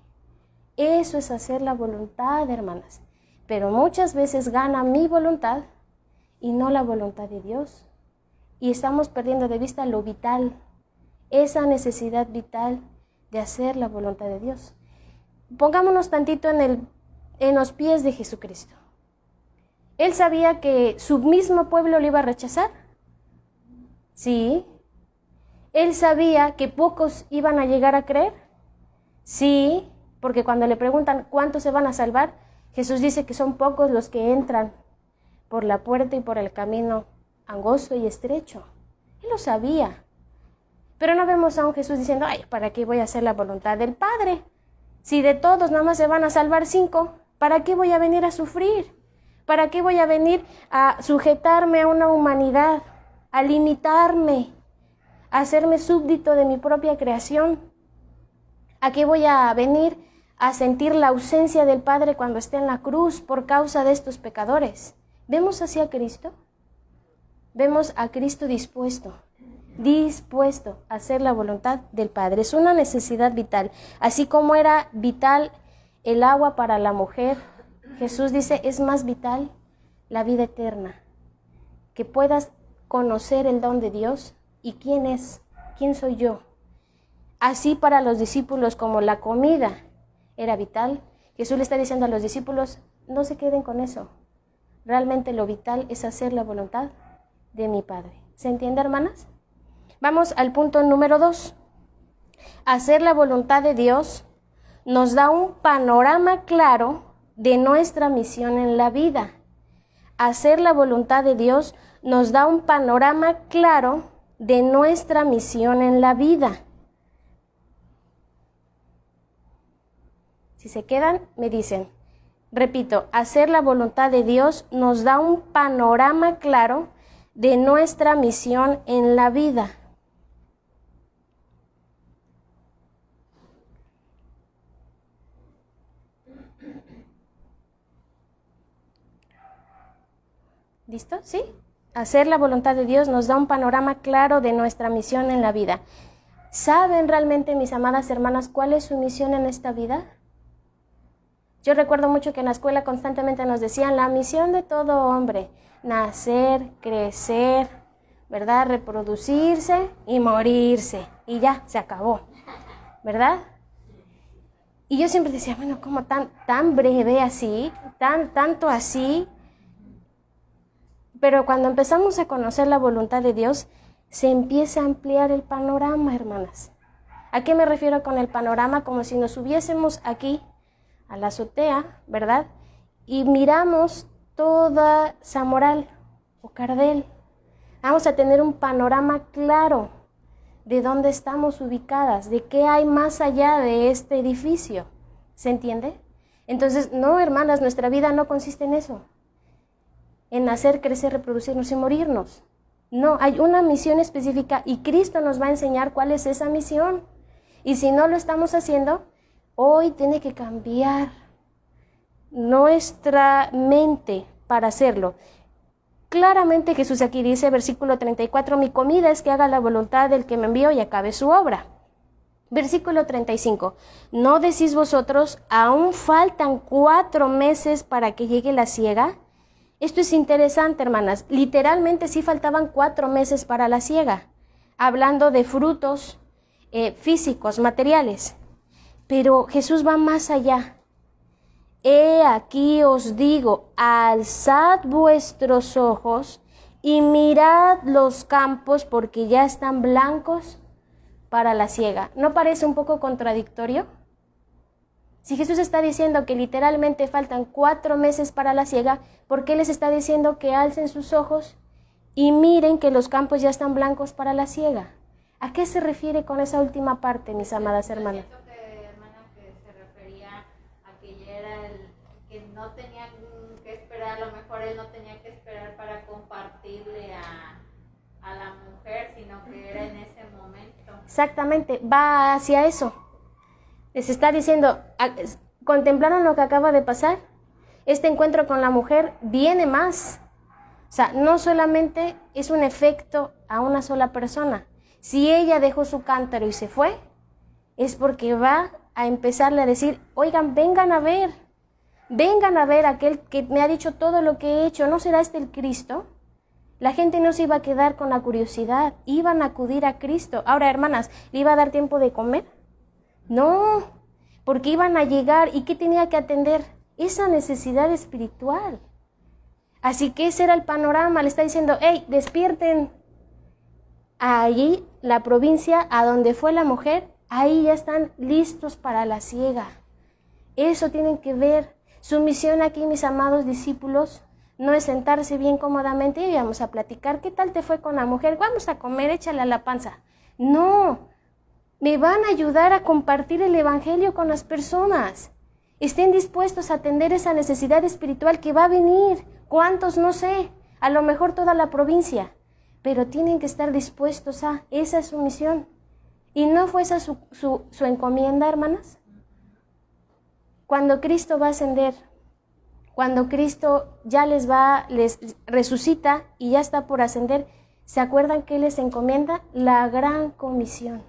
Eso es hacer la voluntad, hermanas. Pero muchas veces gana mi voluntad y no la voluntad de Dios. Y estamos perdiendo de vista lo vital, esa necesidad vital de hacer la voluntad de Dios. Pongámonos tantito en los pies de Jesucristo. ¿Él sabía que su mismo pueblo lo iba a rechazar? Sí. ¿Él sabía que pocos iban a llegar a creer? Sí, porque cuando le preguntan cuántos se van a salvar, Jesús dice que son pocos los que entran por la puerta y por el camino angosto y estrecho. Él lo sabía. Pero no vemos a un Jesús diciendo, ay, ¿para qué voy a hacer la voluntad del Padre? Si de todos nada más se van a salvar 5, ¿para qué voy a venir a sufrir? ¿Para qué voy a venir a sujetarme a una humanidad, a limitarme, a hacerme súbdito de mi propia creación? ¿A qué voy a venir a sentir la ausencia del Padre cuando esté en la cruz por causa de estos pecadores? ¿Vemos así a Cristo? Vemos a Cristo dispuesto a hacer la voluntad del Padre. Es una necesidad vital. Así como era vital el agua para la mujer, Jesús dice, es más vital la vida eterna. Que puedas conocer el don de Dios y quién es, quién soy yo. Así para los discípulos como la comida era vital, Jesús le está diciendo a los discípulos, no se queden con eso. Realmente lo vital es hacer la voluntad de mi Padre. ¿Se entiende, hermanas? Vamos al punto número 2. Hacer la voluntad de Dios nos da un panorama claro de nuestra misión en la vida. Hacer la voluntad de Dios nos da un panorama claro de nuestra misión en la vida. Si se quedan, me dicen. Repito, hacer la voluntad de Dios nos da un panorama claro de nuestra misión en la vida. ¿Listo? ¿Sí? Hacer la voluntad de Dios nos da un panorama claro de nuestra misión en la vida. ¿Saben realmente, mis amadas hermanas, cuál es su misión en esta vida? Yo recuerdo mucho que en la escuela constantemente nos decían la misión de todo hombre, nacer, crecer, ¿verdad? Reproducirse y morirse. Y ya, se acabó, ¿verdad? Y yo siempre decía, bueno, ¿cómo tan breve así? Tanto así. Pero cuando empezamos a conocer la voluntad de Dios, se empieza a ampliar el panorama, hermanas. ¿A qué me refiero con el panorama? Como si nos subiésemos aquí a la azotea, ¿verdad? Y miramos toda Zamoral o Cardel. Vamos a tener un panorama claro de dónde estamos ubicadas, de qué hay más allá de este edificio. ¿Se entiende? Entonces, no, hermanas, nuestra vida no consiste en eso. En nacer, crecer, reproducirnos y morirnos. No, hay una misión específica y Cristo nos va a enseñar cuál es esa misión. Y si no lo estamos haciendo, hoy tiene que cambiar nuestra mente para hacerlo. Claramente Jesús aquí dice, versículo 34, mi comida es que haga la voluntad del que me envió y acabe su obra. Versículo 35, ¿no decís vosotros, aún faltan 4 meses para que llegue la siega? Esto es interesante, hermanas. Literalmente sí faltaban 4 meses para la siega, hablando de frutos físicos, materiales. Pero Jesús va más allá. He aquí os digo, alzad vuestros ojos y mirad los campos porque ya están blancos para la siega. ¿No parece un poco contradictorio? Si Jesús está diciendo que literalmente faltan 4 meses para la siega, ¿por qué les está diciendo que alcen sus ojos y miren que los campos ya están blancos para la siega? ¿A qué se refiere con esa última parte, mis amadas hermanas? Siento que, hermana, que se refería a que ya era que no tenía que esperar, a lo mejor él no tenía que esperar para compartirle a la mujer, sino que era en ese momento. Exactamente, va hacia eso. Les está diciendo, ¿contemplaron lo que acaba de pasar? Este encuentro con la mujer viene más. O sea, no solamente es un efecto a una sola persona. Si ella dejó su cántaro y se fue, es porque va a empezarle a decir, oigan, vengan a ver aquel que me ha dicho todo lo que he hecho, ¿no será este el Cristo? La gente no se iba a quedar con la curiosidad, iban a acudir a Cristo. Ahora, hermanas, ¿le iba a dar tiempo de comer? No, porque iban a llegar y ¿qué tenía que atender? Esa necesidad espiritual. Así que ese era el panorama, le está diciendo, hey, despierten. Allí, la provincia a donde fue la mujer, ahí ya están listos para la siega. Eso tienen que ver. Su misión aquí, mis amados discípulos, no es sentarse bien cómodamente y vamos a platicar. ¿Qué tal te fue con la mujer? Vamos a comer, échale a la panza. No, me van a ayudar a compartir el evangelio con las personas. Estén dispuestos a atender esa necesidad espiritual que va a venir. ¿Cuántos? No sé. A lo mejor toda la provincia. Pero tienen que estar dispuestos a. Esa es su misión. ¿Y no fue esa su encomienda, hermanas? Cuando Cristo va a ascender, cuando Cristo ya les resucita y ya está por ascender, ¿se acuerdan que Él les encomienda? La gran comisión.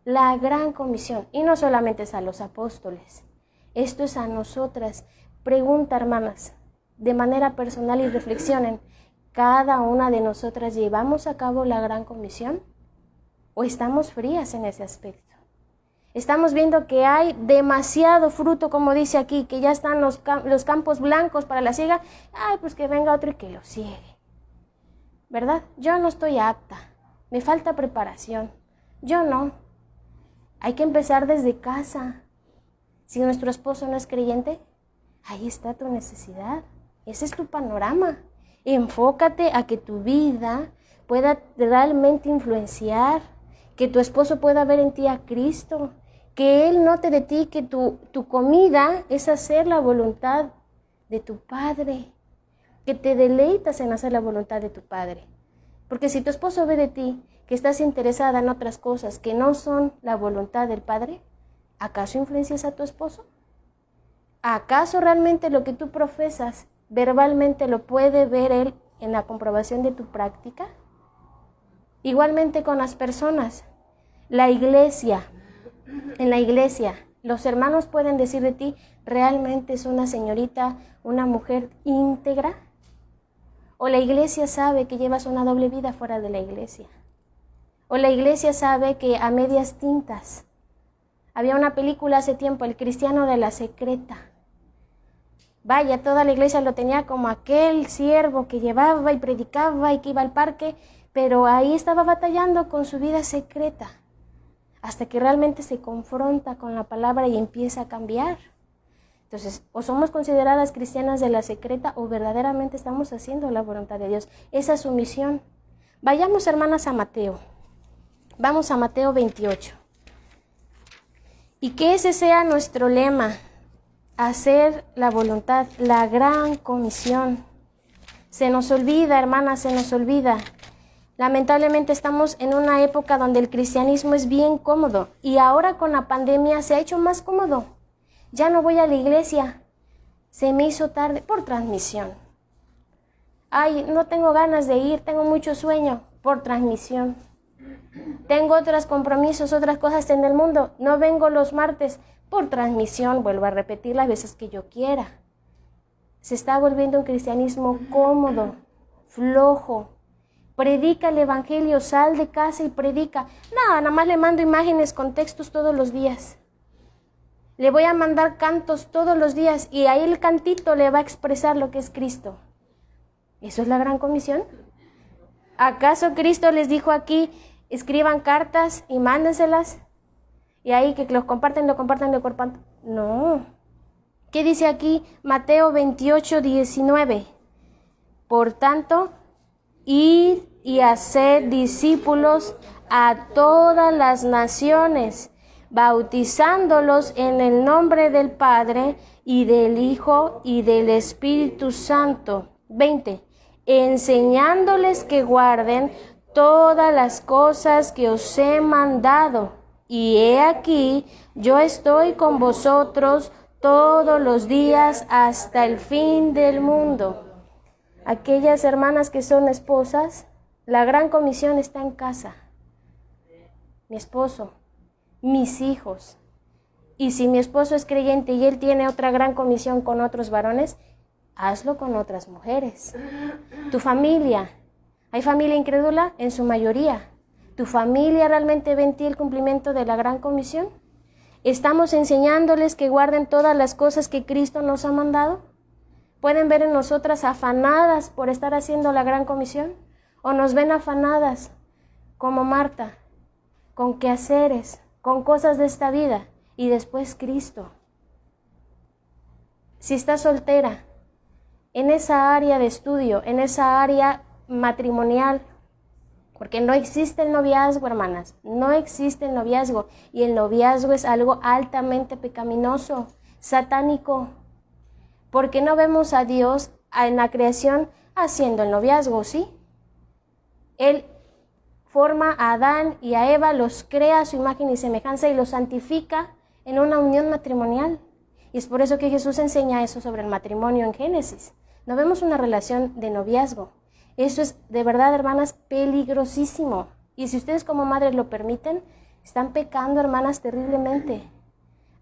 La gran comisión. Y no solamente es a los apóstoles. Esto es a nosotras. Pregunta, hermanas, de manera personal y reflexionen. ¿Cada una de nosotras llevamos a cabo la gran comisión? ¿O estamos frías en ese aspecto? Estamos viendo que hay demasiado fruto, como dice aquí, que ya están los campos blancos para la siega. Ay, pues que venga otro y que lo ciegue. ¿Verdad? Yo no estoy apta. Me falta preparación. Yo no. Hay que empezar desde casa. Si nuestro esposo no es creyente, ahí está tu necesidad. Ese es tu panorama. Enfócate a que tu vida pueda realmente influenciar, que tu esposo pueda ver en ti a Cristo, que Él note de ti que tu comida es hacer la voluntad de tu Padre, que te deleitas en hacer la voluntad de tu Padre. Porque si tu esposo ve de ti que estás interesada en otras cosas que no son la voluntad del Padre, ¿acaso influencias a tu esposo? ¿Acaso realmente lo que tú profesas verbalmente lo puede ver Él en la comprobación de tu práctica? Igualmente con las personas. En la iglesia, los hermanos pueden decir de ti, ¿realmente es una señorita, una mujer íntegra? ¿O la iglesia sabe que llevas una doble vida fuera de la iglesia? ¿O la iglesia sabe que a medias tintas? Había una película hace tiempo, El cristiano de la secreta. Vaya, toda la iglesia lo tenía como aquel siervo que llevaba y predicaba y que iba al parque, pero ahí estaba batallando con su vida secreta, hasta que realmente se confronta con la palabra y empieza a cambiar. Entonces, o somos consideradas cristianas de la secreta o verdaderamente estamos haciendo la voluntad de Dios. Esa es su misión. Vayamos, hermanas, a Mateo. Vamos a Mateo 28. Y que ese sea nuestro lema, hacer la voluntad, la gran comisión. Se nos olvida, hermanas, se nos olvida. Lamentablemente estamos en una época donde el cristianismo es bien cómodo y ahora con la pandemia se ha hecho más cómodo. Ya no voy a la iglesia, se me hizo tarde por transmisión. Ay, no tengo ganas de ir, tengo mucho sueño por transmisión. Tengo otros compromisos, otras cosas en el mundo, no vengo los martes por transmisión, vuelvo a repetir las veces que yo quiera. Se está volviendo un cristianismo cómodo, flojo. Predica el evangelio, sal de casa y predica. No, nada más le mando imágenes con textos todos los días. Le voy a mandar cantos todos los días y ahí el cantito le va a expresar lo que es Cristo. ¿Eso es la gran comisión? ¿Acaso Cristo les dijo aquí, escriban cartas y mándenselas? y ahí que lo comparten. No. ¿Qué dice aquí Mateo 28, 19? Por tanto, id y haced discípulos a todas las naciones, bautizándolos en el nombre del Padre y del Hijo y del Espíritu Santo. 20. Enseñándoles que guarden todas las cosas que os he mandado. Y he aquí, yo estoy con vosotros todos los días hasta el fin del mundo. Aquellas hermanas que son esposas, la gran comisión está en casa. Mi esposo, mis hijos. Y si mi esposo es creyente y él tiene otra gran comisión con otros varones, hazlo con otras mujeres. Tu familia, ¿hay familia incrédula? En su mayoría. ¿Tu familia realmente ve en ti el cumplimiento de la gran comisión? ¿Estamos enseñándoles que guarden todas las cosas que Cristo nos ha mandado? ¿Pueden ver en nosotras afanadas por estar haciendo la gran comisión? ¿O nos ven afanadas como Marta, con quehaceres, con cosas de esta vida y después Cristo? Si estás soltera, en esa área de estudio, en esa área matrimonial, porque no existe el noviazgo, hermanas, no existe el noviazgo, y el noviazgo es algo altamente pecaminoso, satánico, porque no vemos a Dios en la creación haciendo el noviazgo, ¿sí? Él forma a Adán y a Eva, los crea a su imagen y semejanza y los santifica en una unión matrimonial. Y es por eso que Jesús enseña eso sobre el matrimonio en Génesis. No vemos una relación de noviazgo. Eso es, de verdad, hermanas, peligrosísimo. Y si ustedes como madres lo permiten, están pecando, hermanas, terriblemente.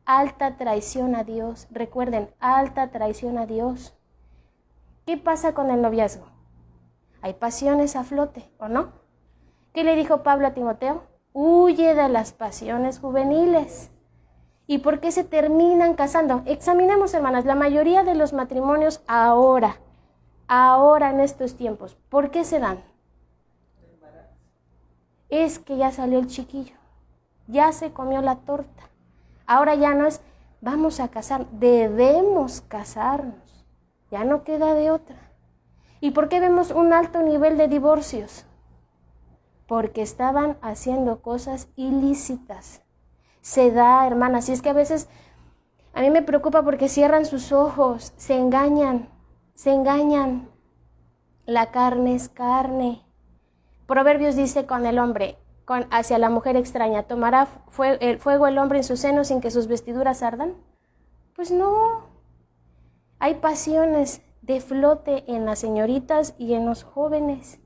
Alta traición a Dios. Recuerden, alta traición a Dios. ¿Qué pasa con el noviazgo? Hay pasiones a flote, ¿o no? ¿Qué le dijo Pablo a Timoteo? Huye de las pasiones juveniles. ¿Y por qué se terminan casando? Examinemos, hermanas, la mayoría de los matrimonios ahora en estos tiempos, ¿por qué se dan? Es que ya salió el chiquillo, ya se comió la torta. Ahora ya no es, vamos a casar, debemos casarnos, ya no queda de otra. ¿Y por qué vemos un alto nivel de divorcios? Porque estaban haciendo cosas ilícitas. Se da, hermanas, y es que a veces a mí me preocupa porque cierran sus ojos, se engañan. La carne es carne. Proverbios dice con el hombre, hacia la mujer extraña, ¿tomará fuego el hombre en su seno sin que sus vestiduras ardan? Pues no. Hay pasiones de flote en las señoritas y en los jóvenes.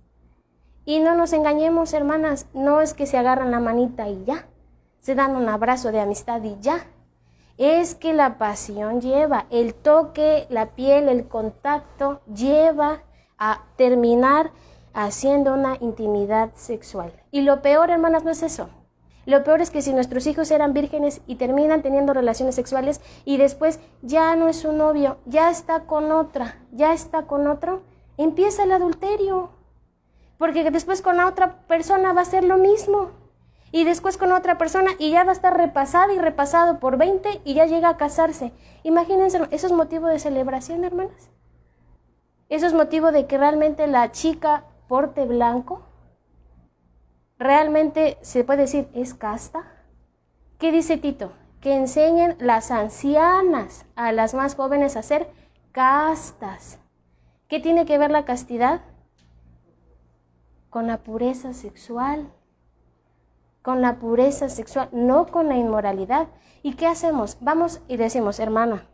Y no nos engañemos, hermanas, no es que se agarran la manita y ya, se dan un abrazo de amistad y ya. Es que la pasión lleva, el toque, la piel, el contacto, lleva a terminar haciendo una intimidad sexual. Y lo peor, hermanas, no es eso. Lo peor es que si nuestros hijos eran vírgenes y terminan teniendo relaciones sexuales y después ya no es su novio, ya está con otra, ya está con otro, empieza el adulterio. Porque después con la otra persona va a ser lo mismo. Y después con otra persona y ya va a estar repasada y repasado por 20 y ya llega a casarse. Imagínense, ¿eso es motivo de celebración, hermanas? ¿Eso es motivo de que realmente la chica porte blanco? ¿Realmente se puede decir es casta? ¿Qué dice Tito? Que enseñen las ancianas a las más jóvenes a ser castas. ¿Qué tiene que ver la castidad? Con la pureza sexual. Con la pureza sexual, no con la inmoralidad. ¿Y qué hacemos? Vamos y decimos, hermana,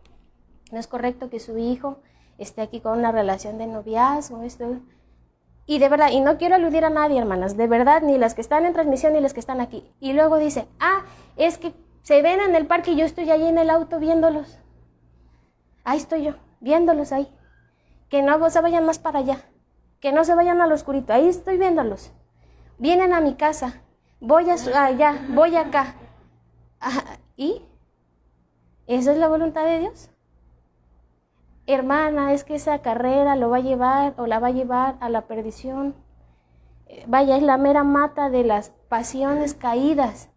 no es correcto que su hijo esté aquí con una relación de noviazgo, esto. Y de verdad, y no quiero aludir a nadie, hermanas, de verdad, ni las que están en transmisión ni las que están aquí. Y luego dice, es que se ven en el parque y yo estoy ahí en el auto viéndolos. Ahí estoy yo, viéndolos ahí. Que no se vayan más para allá, que no se vayan al oscurito, ahí estoy viéndolos. Vienen a mi casa. Voy allá, voy acá. ¿Y? ¿Esa es la voluntad de Dios? Hermana, es que esa carrera lo va a llevar o la va a llevar a la perdición. Vaya, es la mera mata de las pasiones caídas.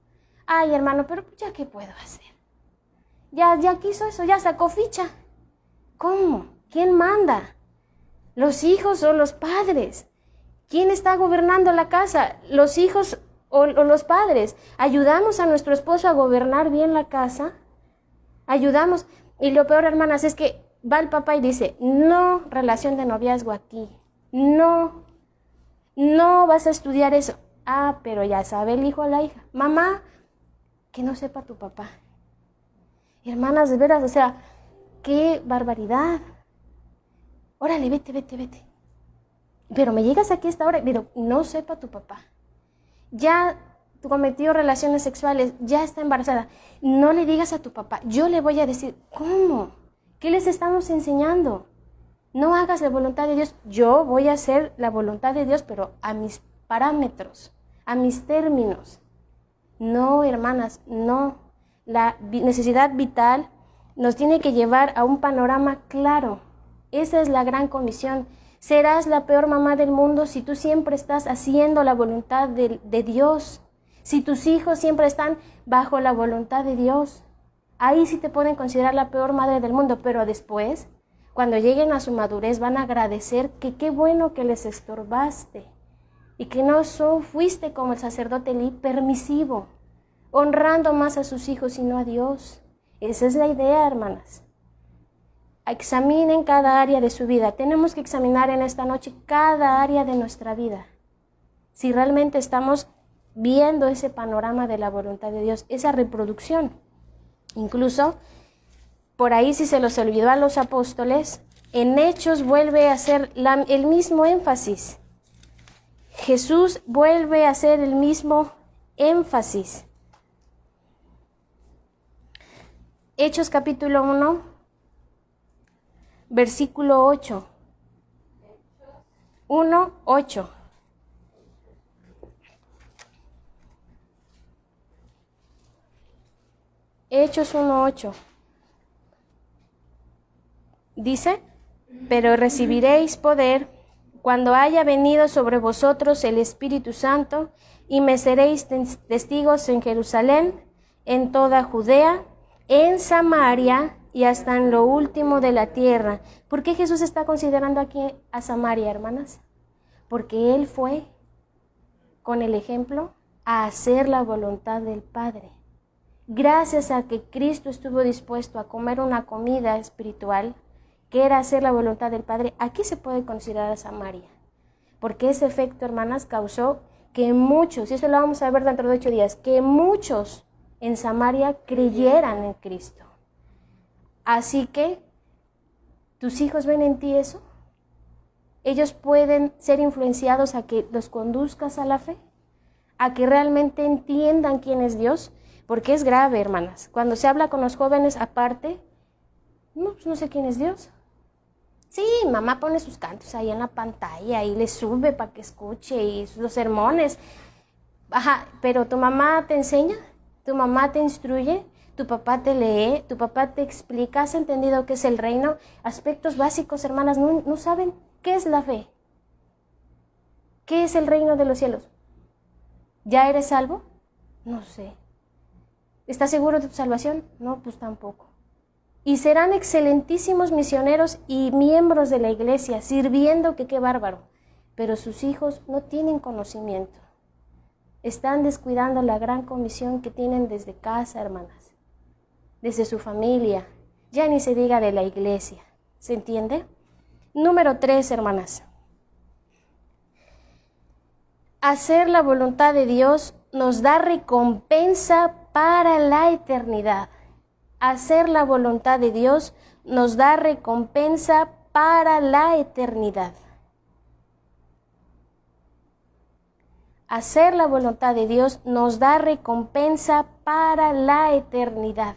Ay, hermano, pero ya qué puedo hacer. Ya quiso eso, ya sacó ficha. ¿Cómo? ¿Quién manda? ¿Los hijos o los padres? ¿Quién está gobernando la casa? ¿Los hijos o los padres? ¿Ayudamos a nuestro esposo a gobernar bien la casa? Ayudamos. Y lo peor, hermanas, es que va el papá y dice, no relación de noviazgo aquí. No vas a estudiar eso. Ah, pero ya sabe el hijo o la hija. Mamá, que no sepa tu papá. Hermanas, de veras, o sea, qué barbaridad. Órale, vete. Pero me llegas aquí a esta hora, pero no sepa tu papá. Ya cometió relaciones sexuales, ya está embarazada. No le digas a tu papá. Yo le voy a decir, ¿cómo? ¿Qué les estamos enseñando? No hagas la voluntad de Dios. Yo voy a hacer la voluntad de Dios, pero a mis parámetros, a mis términos. No, hermanas, no. La necesidad vital nos tiene que llevar a un panorama claro. Esa es la gran comisión. Serás la peor mamá del mundo si tú siempre estás haciendo la voluntad de Dios. Si tus hijos siempre están bajo la voluntad de Dios. Ahí sí te pueden considerar la peor madre del mundo, pero después, cuando lleguen a su madurez, van a agradecer que qué bueno que les estorbaste y que no fuiste como el sacerdote Elí, permisivo, honrando más a sus hijos y no a Dios. Esa es la idea, hermanas. Examinen cada área de su vida. Tenemos que examinar en esta noche cada área de nuestra vida. Si realmente estamos viendo ese panorama de la voluntad de Dios, esa reproducción. Incluso, por ahí si se los olvidó a los apóstoles, en Hechos vuelve a hacer el mismo énfasis. Jesús vuelve a hacer el mismo énfasis. Hechos capítulo 1, versículo 8. 1:8. Hechos 1:8. Dice, pero recibiréis poder cuando haya venido sobre vosotros el Espíritu Santo, y me seréis testigos en Jerusalén, en toda Judea, en Samaria y hasta en lo último de la tierra. ¿Por qué Jesús está considerando aquí a Samaria, hermanas? Porque Él fue, con el ejemplo, a hacer la voluntad del Padre. Gracias a que Cristo estuvo dispuesto a comer una comida espiritual, que era hacer la voluntad del Padre, aquí se puede considerar a Samaria. Porque ese efecto, hermanas, causó que muchos, y eso lo vamos a ver dentro de 8 días, que muchos en Samaria creyeran en Cristo. Así que, ¿tus hijos ven en ti eso? ¿Ellos pueden ser influenciados a que los conduzcas a la fe? ¿A que realmente entiendan quién es Dios? Porque es grave, hermanas. Cuando se habla con los jóvenes aparte, no sé quién es Dios. Sí, mamá pone sus cantos ahí en la pantalla y les sube para que escuche y los sermones. Ajá, pero tu mamá te enseña, tu mamá te instruye, tu papá te lee, tu papá te explica, ¿has entendido qué es el reino? Aspectos básicos, hermanas, no saben qué es la fe. ¿Qué es el reino de los cielos? ¿Ya eres salvo? No sé. ¿Estás seguro de tu salvación? No, pues tampoco. Y serán excelentísimos misioneros y miembros de la iglesia, sirviendo, que qué bárbaro. Pero sus hijos no tienen conocimiento. Están descuidando la gran comisión que tienen desde casa, hermanas. Desde su familia. Ya ni se diga de la iglesia. ¿Se entiende? Número 3, hermanas. Hacer la voluntad de Dios nos da recompensa para la eternidad. Hacer la voluntad de Dios nos da recompensa para la eternidad. Hacer la voluntad de Dios nos da recompensa para la eternidad.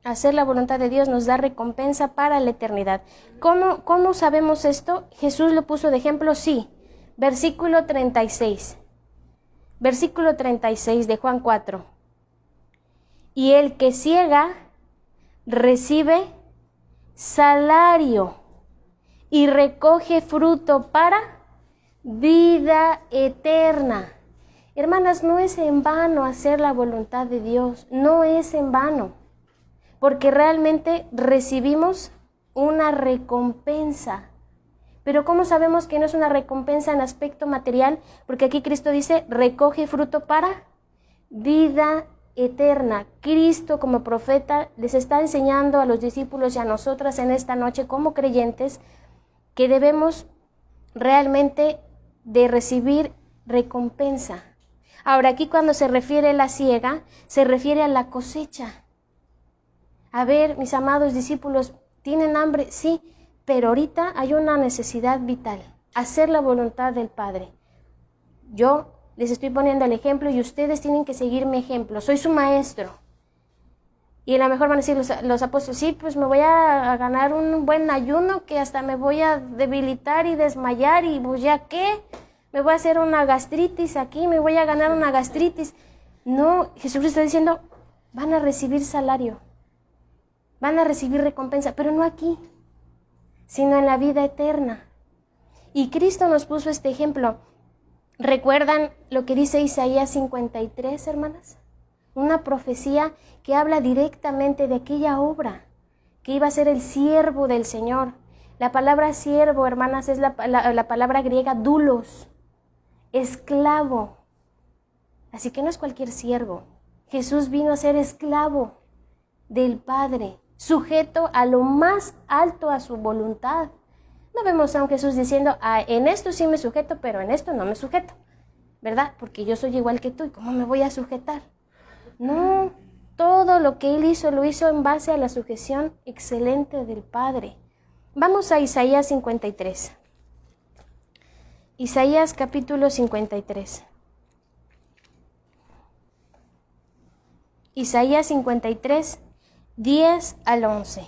Hacer la voluntad de Dios nos da recompensa para la eternidad. ¿Cómo sabemos esto? ¿Jesús lo puso de ejemplo? Sí. Versículo 36. Versículo 36 de Juan 4. Y el que ciega recibe salario y recoge fruto para vida eterna. Hermanas, no es en vano hacer la voluntad de Dios, no es en vano, porque realmente recibimos una recompensa. Pero ¿cómo sabemos que no es una recompensa en aspecto material? Porque aquí Cristo dice, recoge fruto para vida eterna. Cristo como profeta les está enseñando a los discípulos y a nosotras en esta noche como creyentes que debemos realmente de recibir recompensa. Ahora aquí cuando se refiere a la siega, se refiere a la cosecha. A ver, mis amados discípulos, ¿tienen hambre? Sí, pero ahorita hay una necesidad vital, hacer la voluntad del Padre. Yo les estoy poniendo el ejemplo y ustedes tienen que seguir mi ejemplo. Soy su maestro. Y a lo mejor van a decir los apóstoles, sí, pues me voy a ganar un buen ayuno que hasta me voy a debilitar y desmayar y pues ya qué, me voy a hacer una gastritis aquí, me voy a ganar una gastritis. No, Jesús está diciendo, van a recibir salario, van a recibir recompensa, pero no aquí, sino en la vida eterna. Y Cristo nos puso este ejemplo. ¿Recuerdan lo que dice Isaías 53, hermanas? Una profecía que habla directamente de aquella obra, que iba a ser el siervo del Señor. La palabra siervo, hermanas, es la palabra griega doulos, esclavo. Así que no es cualquier siervo. Jesús vino a ser esclavo del Padre, sujeto a lo más alto a su voluntad. No vemos a un Jesús diciendo, en esto sí me sujeto, pero en esto no me sujeto, ¿verdad? Porque yo soy igual que tú, ¿y cómo me voy a sujetar? No, todo lo que Él hizo, lo hizo en base a la sujeción excelente del Padre. Vamos a Isaías 53. Isaías capítulo 53. Isaías 53, 10 al 11.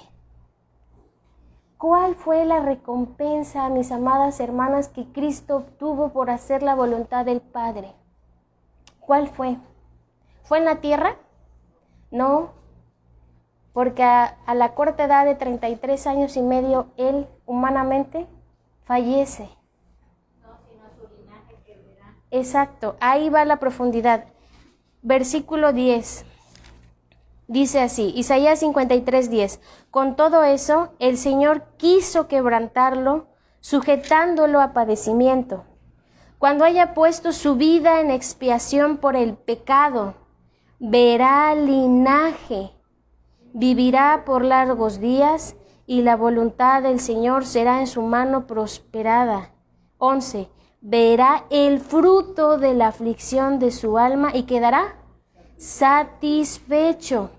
¿Cuál fue la recompensa, mis amadas hermanas, que Cristo obtuvo por hacer la voluntad del Padre? ¿Cuál fue? ¿Fue en la tierra? No, porque a la corta edad de 33 años y medio, Él humanamente fallece. No, sino su linaje que verá. Exacto, ahí va la profundidad. Versículo 10. Dice así, Isaías 53, 10. Con todo eso, el Señor quiso quebrantarlo, sujetándolo a padecimiento. Cuando haya puesto su vida en expiación por el pecado, verá linaje, vivirá por largos días, y la voluntad del Señor será en su mano prosperada. 11. Verá el fruto de la aflicción de su alma y quedará satisfecho.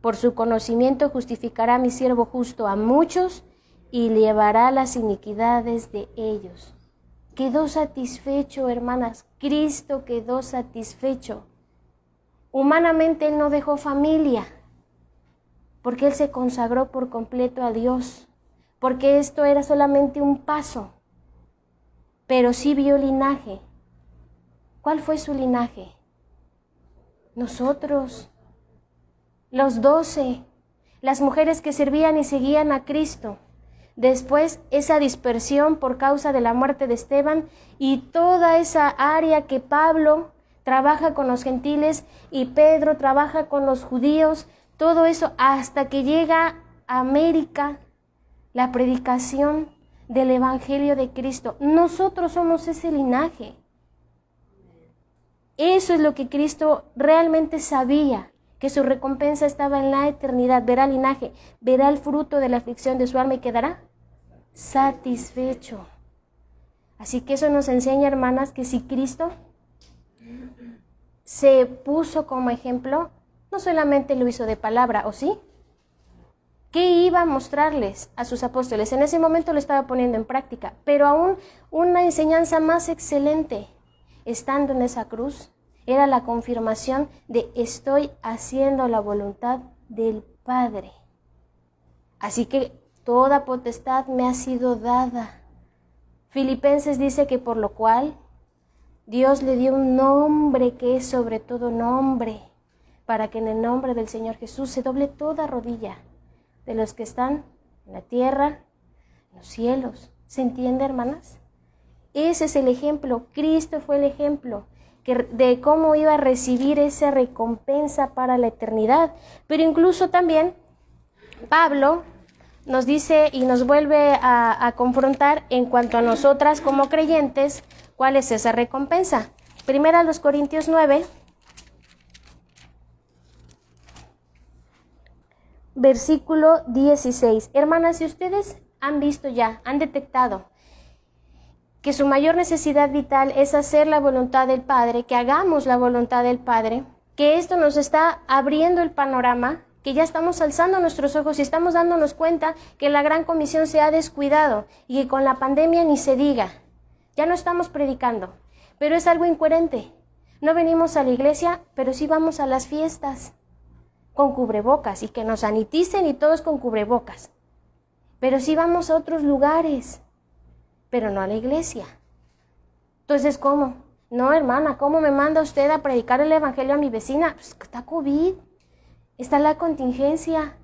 Por su conocimiento justificará mi siervo justo a muchos y llevará las iniquidades de ellos. Quedó satisfecho, hermanas. Cristo quedó satisfecho. Humanamente Él no dejó familia, porque Él se consagró por completo a Dios, porque esto era solamente un paso, pero sí vio linaje. ¿Cuál fue su linaje? Nosotros, los 12, las mujeres que servían y seguían a Cristo. Después, esa dispersión por causa de la muerte de Esteban y toda esa área que Pablo trabaja con los gentiles y Pedro trabaja con los judíos, todo eso hasta que llega a América la predicación del Evangelio de Cristo. Nosotros somos ese linaje. Eso es lo que Cristo realmente sabía, que su recompensa estaba en la eternidad. Verá linaje, verá el fruto de la aflicción de su alma y quedará satisfecho. Así que eso nos enseña, hermanas, que si Cristo se puso como ejemplo, no solamente lo hizo de palabra, ¿o sí? ¿Qué iba a mostrarles a sus apóstoles? En ese momento lo estaba poniendo en práctica, pero aún una enseñanza más excelente, estando en esa cruz, era la confirmación de estoy haciendo la voluntad del Padre. Así que toda potestad me ha sido dada. Filipenses dice que por lo cual Dios le dio un nombre que es sobre todo nombre, para que en el nombre del Señor Jesús se doble toda rodilla de los que están en la tierra, en los cielos ¿Se entiende, hermanas? Ese es el ejemplo. Cristo fue el ejemplo de cómo iba a recibir esa recompensa para la eternidad. Pero incluso también Pablo nos dice y nos vuelve a confrontar en cuanto a nosotras como creyentes, ¿cuál es esa recompensa? Primera a los Corintios 9, versículo 16. Hermanas, si ustedes han visto ya, han detectado que su mayor necesidad vital es hacer la voluntad del Padre, que hagamos la voluntad del Padre, que esto nos está abriendo el panorama, que ya estamos alzando nuestros ojos y estamos dándonos cuenta que la gran comisión se ha descuidado y que con la pandemia ni se diga. Ya no estamos predicando, pero es algo incoherente. No venimos a la iglesia, pero sí vamos a las fiestas con cubrebocas y que nos saniticen y todos con cubrebocas. Pero sí vamos a otros lugares, pero no a la iglesia. Entonces, ¿cómo? No, hermana, ¿cómo me manda usted a predicar el evangelio a mi vecina? Pues está COVID, está la contingencia.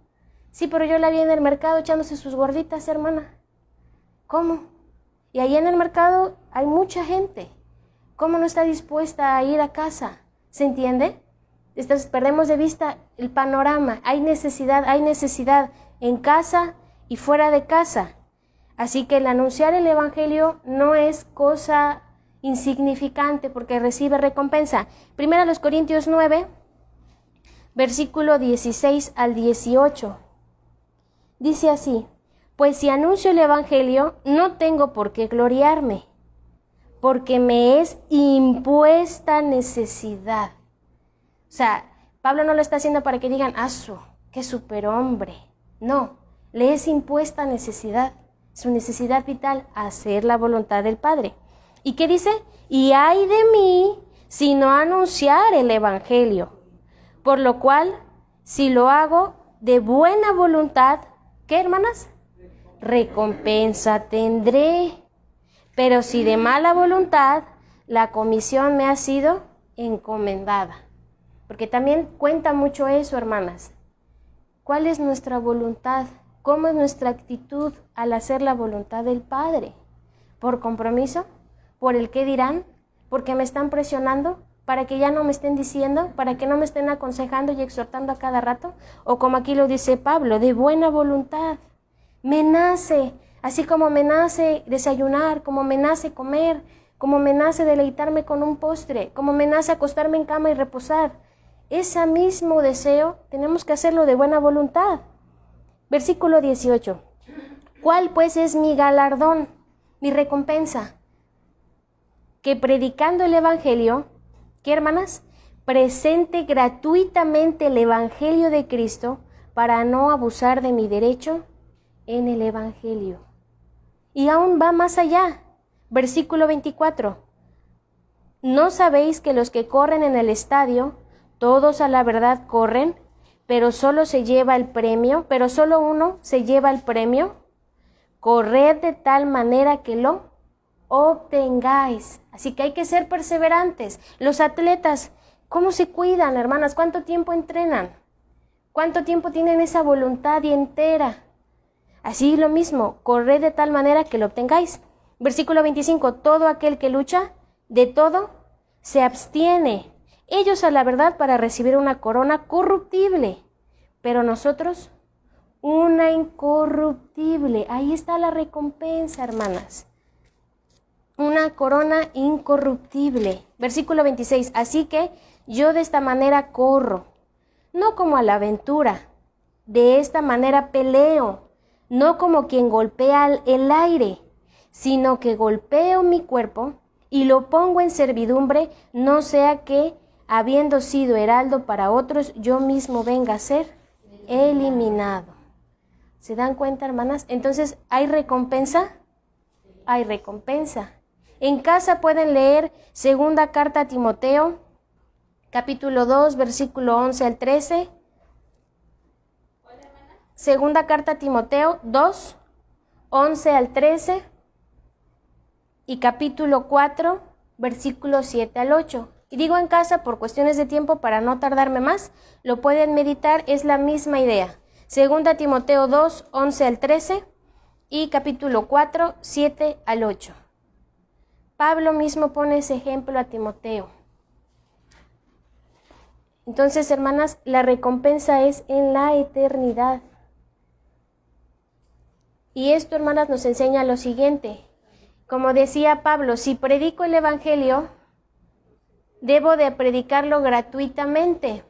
Sí, pero yo la vi en el mercado echándose sus gorditas, hermana. ¿Cómo? Y ahí en el mercado hay mucha gente. ¿Cómo no está dispuesta a ir a casa? ¿Se entiende? Entonces, perdemos de vista el panorama. Hay necesidad en casa y fuera de casa. Así que el anunciar el evangelio no es cosa insignificante porque recibe recompensa. Primero a los Corintios 9, versículo 16 al 18. Dice así: pues si anuncio el evangelio, no tengo por qué gloriarme, porque me es impuesta necesidad. O sea, Pablo no lo está haciendo para que digan, qué superhombre. No, le es impuesta necesidad. Su necesidad vital, hacer la voluntad del Padre. ¿Y qué dice? Y ay de mí si no anunciar el evangelio. Por lo cual, si lo hago de buena voluntad, ¿qué, hermanas? Recompensa tendré. Pero si de mala voluntad, la comisión me ha sido encomendada. Porque también cuenta mucho eso, hermanas. ¿Cuál es nuestra voluntad? ¿Cómo es nuestra actitud al hacer la voluntad del Padre? ¿Por compromiso? ¿Por el qué dirán? ¿Porque me están presionando? ¿Para que ya no me estén diciendo? ¿Para que no me estén aconsejando y exhortando a cada rato? O como aquí lo dice Pablo, de buena voluntad. Me nace, así como me nace desayunar, como me nace comer, como me nace deleitarme con un postre, como me nace acostarme en cama y reposar. Ese mismo deseo tenemos que hacerlo de buena voluntad. Versículo 18. ¿Cuál pues es mi galardón, mi recompensa? Que predicando el evangelio, ¿qué, hermanas? Presente gratuitamente el evangelio de Cristo para no abusar de mi derecho en el evangelio. Y aún va más allá. Versículo 24. ¿No sabéis que los que corren en el estadio, todos a la verdad corren, pero solo uno se lleva el premio? Corred de tal manera que lo obtengáis. Así que hay que ser perseverantes. Los atletas, ¿cómo se cuidan, hermanas? ¿Cuánto tiempo entrenan? ¿Cuánto tiempo tienen esa voluntad y entera? Así lo mismo, corred de tal manera que lo obtengáis. Versículo 25, todo aquel que lucha, de todo se abstiene. Ellos a la verdad para recibir una corona corruptible, pero nosotros una incorruptible. Ahí está la recompensa, hermanas. Una corona incorruptible. Versículo 26, así que yo de esta manera corro, no como a la aventura, de esta manera peleo, no como quien golpea el aire, sino que golpeo mi cuerpo y lo pongo en servidumbre, no sea que, habiendo sido heraldo para otros, yo mismo venga a ser eliminado. ¿Se dan cuenta, hermanas? Entonces, ¿hay recompensa? Hay recompensa. En casa pueden leer segunda carta a Timoteo, capítulo 2, versículo 11 al 13. Segunda carta a Timoteo 2, 11 al 13. Y capítulo 4, versículos 7 al 8. Y digo en casa por cuestiones de tiempo para no tardarme más, lo pueden meditar, es la misma idea. Segunda Timoteo 2, 11 al 13 y capítulo 4, 7 al 8. Pablo mismo pone ese ejemplo a Timoteo. Entonces, hermanas, la recompensa es en la eternidad. Y esto, hermanas, nos enseña lo siguiente. Como decía Pablo, si predico el evangelio, debo de predicarlo gratuitamente.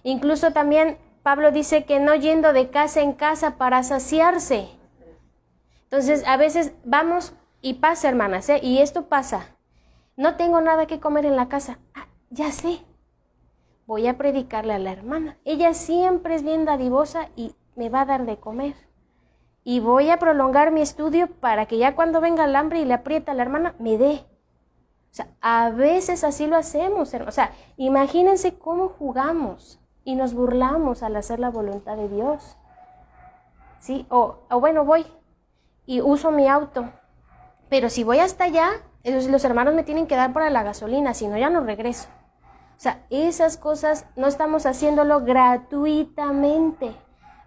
Incluso también Pablo dice que no yendo de casa en casa para saciarse. Entonces, a veces vamos y pasa, hermanas, y esto pasa. No tengo nada que comer en la casa. Ya sé. Voy a predicarle a la hermana. Ella siempre es bien dadivosa y me va a dar de comer. Y voy a prolongar mi estudio para que ya cuando venga el hambre y le aprieta a la hermana, me dé. O sea, a veces así lo hacemos. O sea, imagínense cómo jugamos y nos burlamos al hacer la voluntad de Dios. ¿Sí? O bueno, voy y uso mi auto. Pero si voy hasta allá, los hermanos me tienen que dar para la gasolina, si no ya no regreso. O sea, esas cosas no estamos haciéndolo gratuitamente,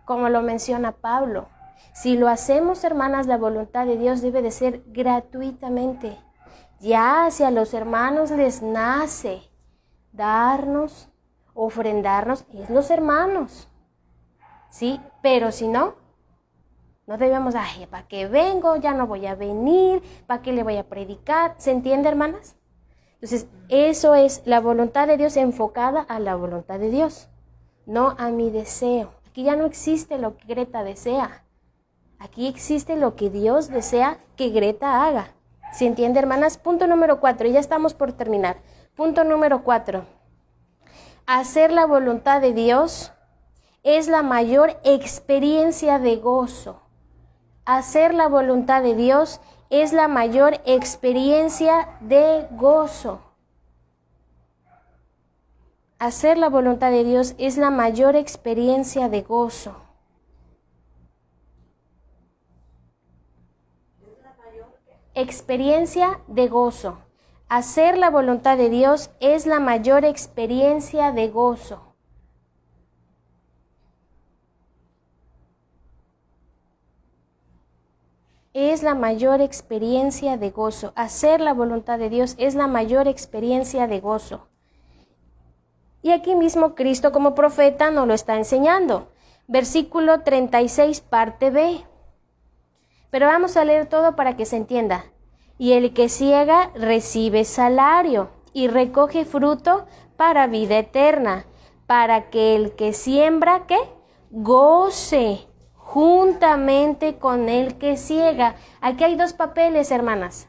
como lo menciona Pablo. Si lo hacemos, hermanas, la voluntad de Dios debe de ser gratuitamente. Ya si a los hermanos les nace darnos, ofrendarnos, es los hermanos. ¿Sí? Pero si no, no debemos, ¿para qué vengo? Ya no voy a venir, ¿para qué le voy a predicar? ¿Se entiende, hermanas? Entonces, eso es la voluntad de Dios enfocada a la voluntad de Dios, no a mi deseo. Aquí ya no existe lo que Greta desea. Aquí existe lo que Dios desea que Greta haga. ¿Se entiende, hermanas? Punto número 4, y ya estamos por terminar. Punto número 4. Hacer la voluntad de Dios es la mayor experiencia de gozo. Hacer la voluntad de Dios es la mayor experiencia de gozo. Hacer la voluntad de Dios es la mayor experiencia de gozo. Experiencia de gozo. Hacer la voluntad de Dios es la mayor experiencia de gozo. Es la mayor experiencia de gozo. Hacer la voluntad de Dios es la mayor experiencia de gozo. Y aquí mismo Cristo como profeta nos lo está enseñando. Versículo 36, parte B. Pero vamos a leer todo para que se entienda. Y el que siega recibe salario y recoge fruto para vida eterna, para que el que siembra, ¿qué? Goce juntamente con el que siega. Aquí hay dos papeles, hermanas.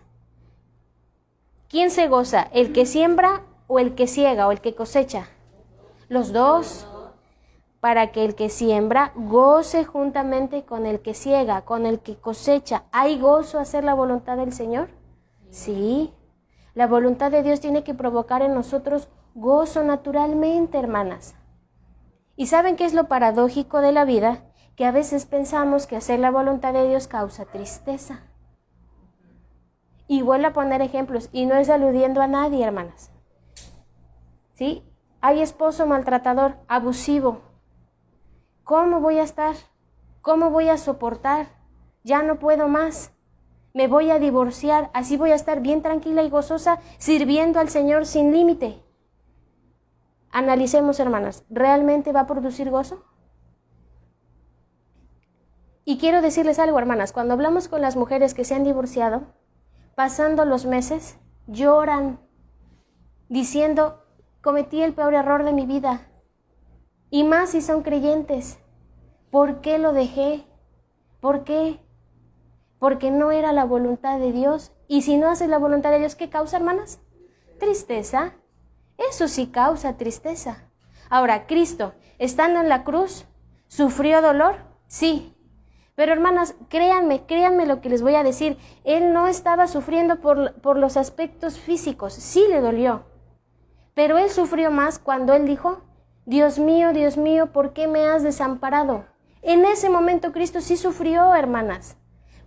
¿Quién se goza? ¿El que siembra o el que siega o el que cosecha? Los dos. Para que el que siembra goce juntamente con el que siega, con el que cosecha. ¿Hay gozo hacer la voluntad del Señor? Sí. La voluntad de Dios tiene que provocar en nosotros gozo naturalmente, hermanas. ¿Y saben qué es lo paradójico de la vida? Que a veces pensamos que hacer la voluntad de Dios causa tristeza. Y vuelvo a poner ejemplos, y no es aludiendo a nadie, hermanas. ¿Sí? Hay esposo maltratador, abusivo. ¿Cómo voy a estar? ¿Cómo voy a soportar? Ya no puedo más. Me voy a divorciar, así voy a estar bien tranquila y gozosa, sirviendo al Señor sin límite. Analicemos, hermanas, ¿realmente va a producir gozo? Y quiero decirles algo, hermanas, cuando hablamos con las mujeres que se han divorciado, pasando los meses, lloran, diciendo, cometí el peor error de mi vida. Y más si son creyentes. ¿Por qué lo dejé? ¿Por qué? Porque no era la voluntad de Dios. Y si no haces la voluntad de Dios, ¿qué causa, hermanas? Tristeza. Eso sí causa tristeza. Ahora, Cristo, estando en la cruz, ¿sufrió dolor? Sí. Pero hermanas, créanme lo que les voy a decir. Él no estaba sufriendo por los aspectos físicos. Sí le dolió. Pero Él sufrió más cuando Él dijo, Dios mío, ¿por qué me has desamparado? En ese momento Cristo sí sufrió, hermanas.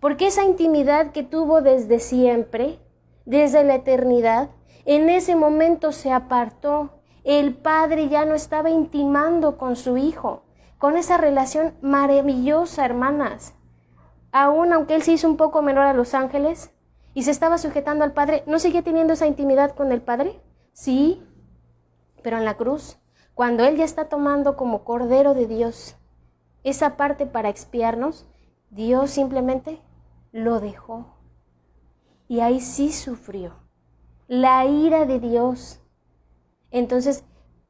Porque esa intimidad que tuvo desde siempre, desde la eternidad, en ese momento se apartó. El Padre ya no estaba intimando con su Hijo, con esa relación maravillosa, hermanas. Aún aunque él se hizo un poco menor a los ángeles y se estaba sujetando al Padre, ¿no seguía teniendo esa intimidad con el Padre? Sí, pero en la cruz, cuando él ya está tomando como Cordero de Dios esa parte para expiarnos, Dios simplemente lo dejó. Y ahí sí sufrió. La ira de Dios. Entonces,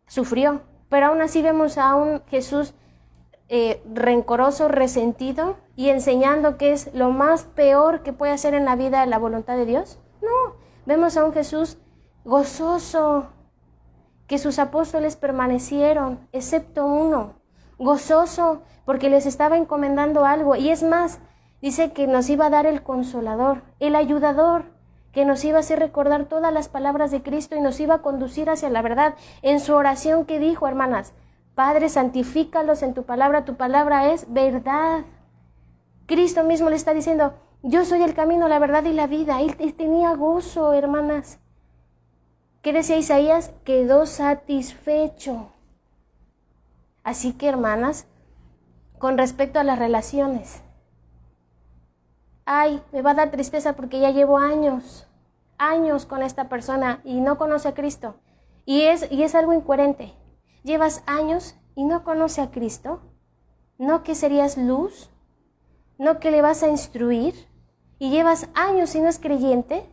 sufrió. Pero aún así vemos a un Jesús rencoroso, resentido y enseñando que es lo más peor que puede hacer en la vida la voluntad de Dios. No, vemos a un Jesús gozoso, que sus apóstoles permanecieron, excepto uno, gozoso porque les estaba encomendando algo. Y es más, dice que nos iba a dar el Consolador, el ayudador, que nos iba a hacer recordar todas las palabras de Cristo y nos iba a conducir hacia la verdad. En su oración que dijo, hermanas, Padre, santifícalos en tu palabra es verdad. Cristo mismo le está diciendo, yo soy el camino, la verdad y la vida. Él tenía gozo, hermanas. ¿Qué decía Isaías? Quedó satisfecho. Así que, hermanas, con respecto a las relaciones, ay, me va a dar tristeza porque ya llevo años con esta persona y no conoce a Cristo. Y es algo incoherente. ¿Llevas años y no conoce a Cristo? ¿No que serías luz? ¿No que le vas a instruir? ¿Y llevas años y no es creyente?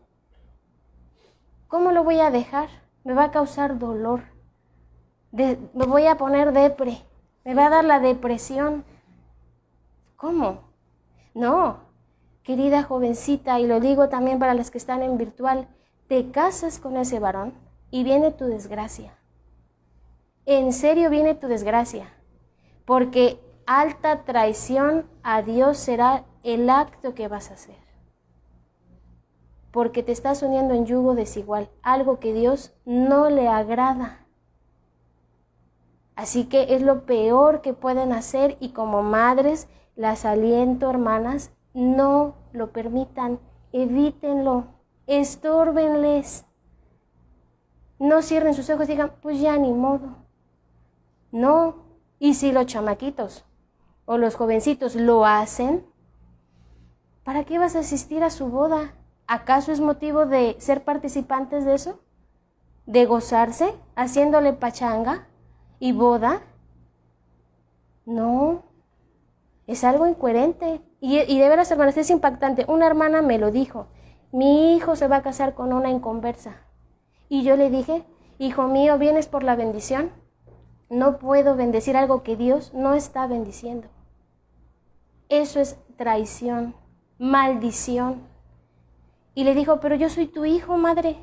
¿Cómo lo voy a dejar? Me va a causar dolor. Me voy a poner depre. Me va a dar la depresión. ¿Cómo? No, querida jovencita, y lo digo también para las que están en virtual, te casas con ese varón y viene tu desgracia. En serio viene tu desgracia, porque alta traición a Dios será el acto que vas a hacer. Porque te estás uniendo en yugo desigual, algo que Dios no le agrada. Así que es lo peor que pueden hacer y como madres las aliento, hermanas, no lo permitan, evítenlo, estórbenles. No cierren sus ojos y digan, pues ya ni modo. No, y si los chamaquitos o los jovencitos lo hacen, ¿para qué vas a asistir a su boda? ¿Acaso es motivo de ser participantes de eso? ¿De gozarse haciéndole pachanga y boda? No, es algo incoherente. Y de veras, hermanas, es impactante. Una hermana me lo dijo, mi hijo se va a casar con una inconversa. Y yo le dije, hijo mío, ¿vienes por la bendición? No puedo bendecir algo que Dios no está bendiciendo. Eso es traición, maldición. Y le dijo, pero yo soy tu hijo, madre.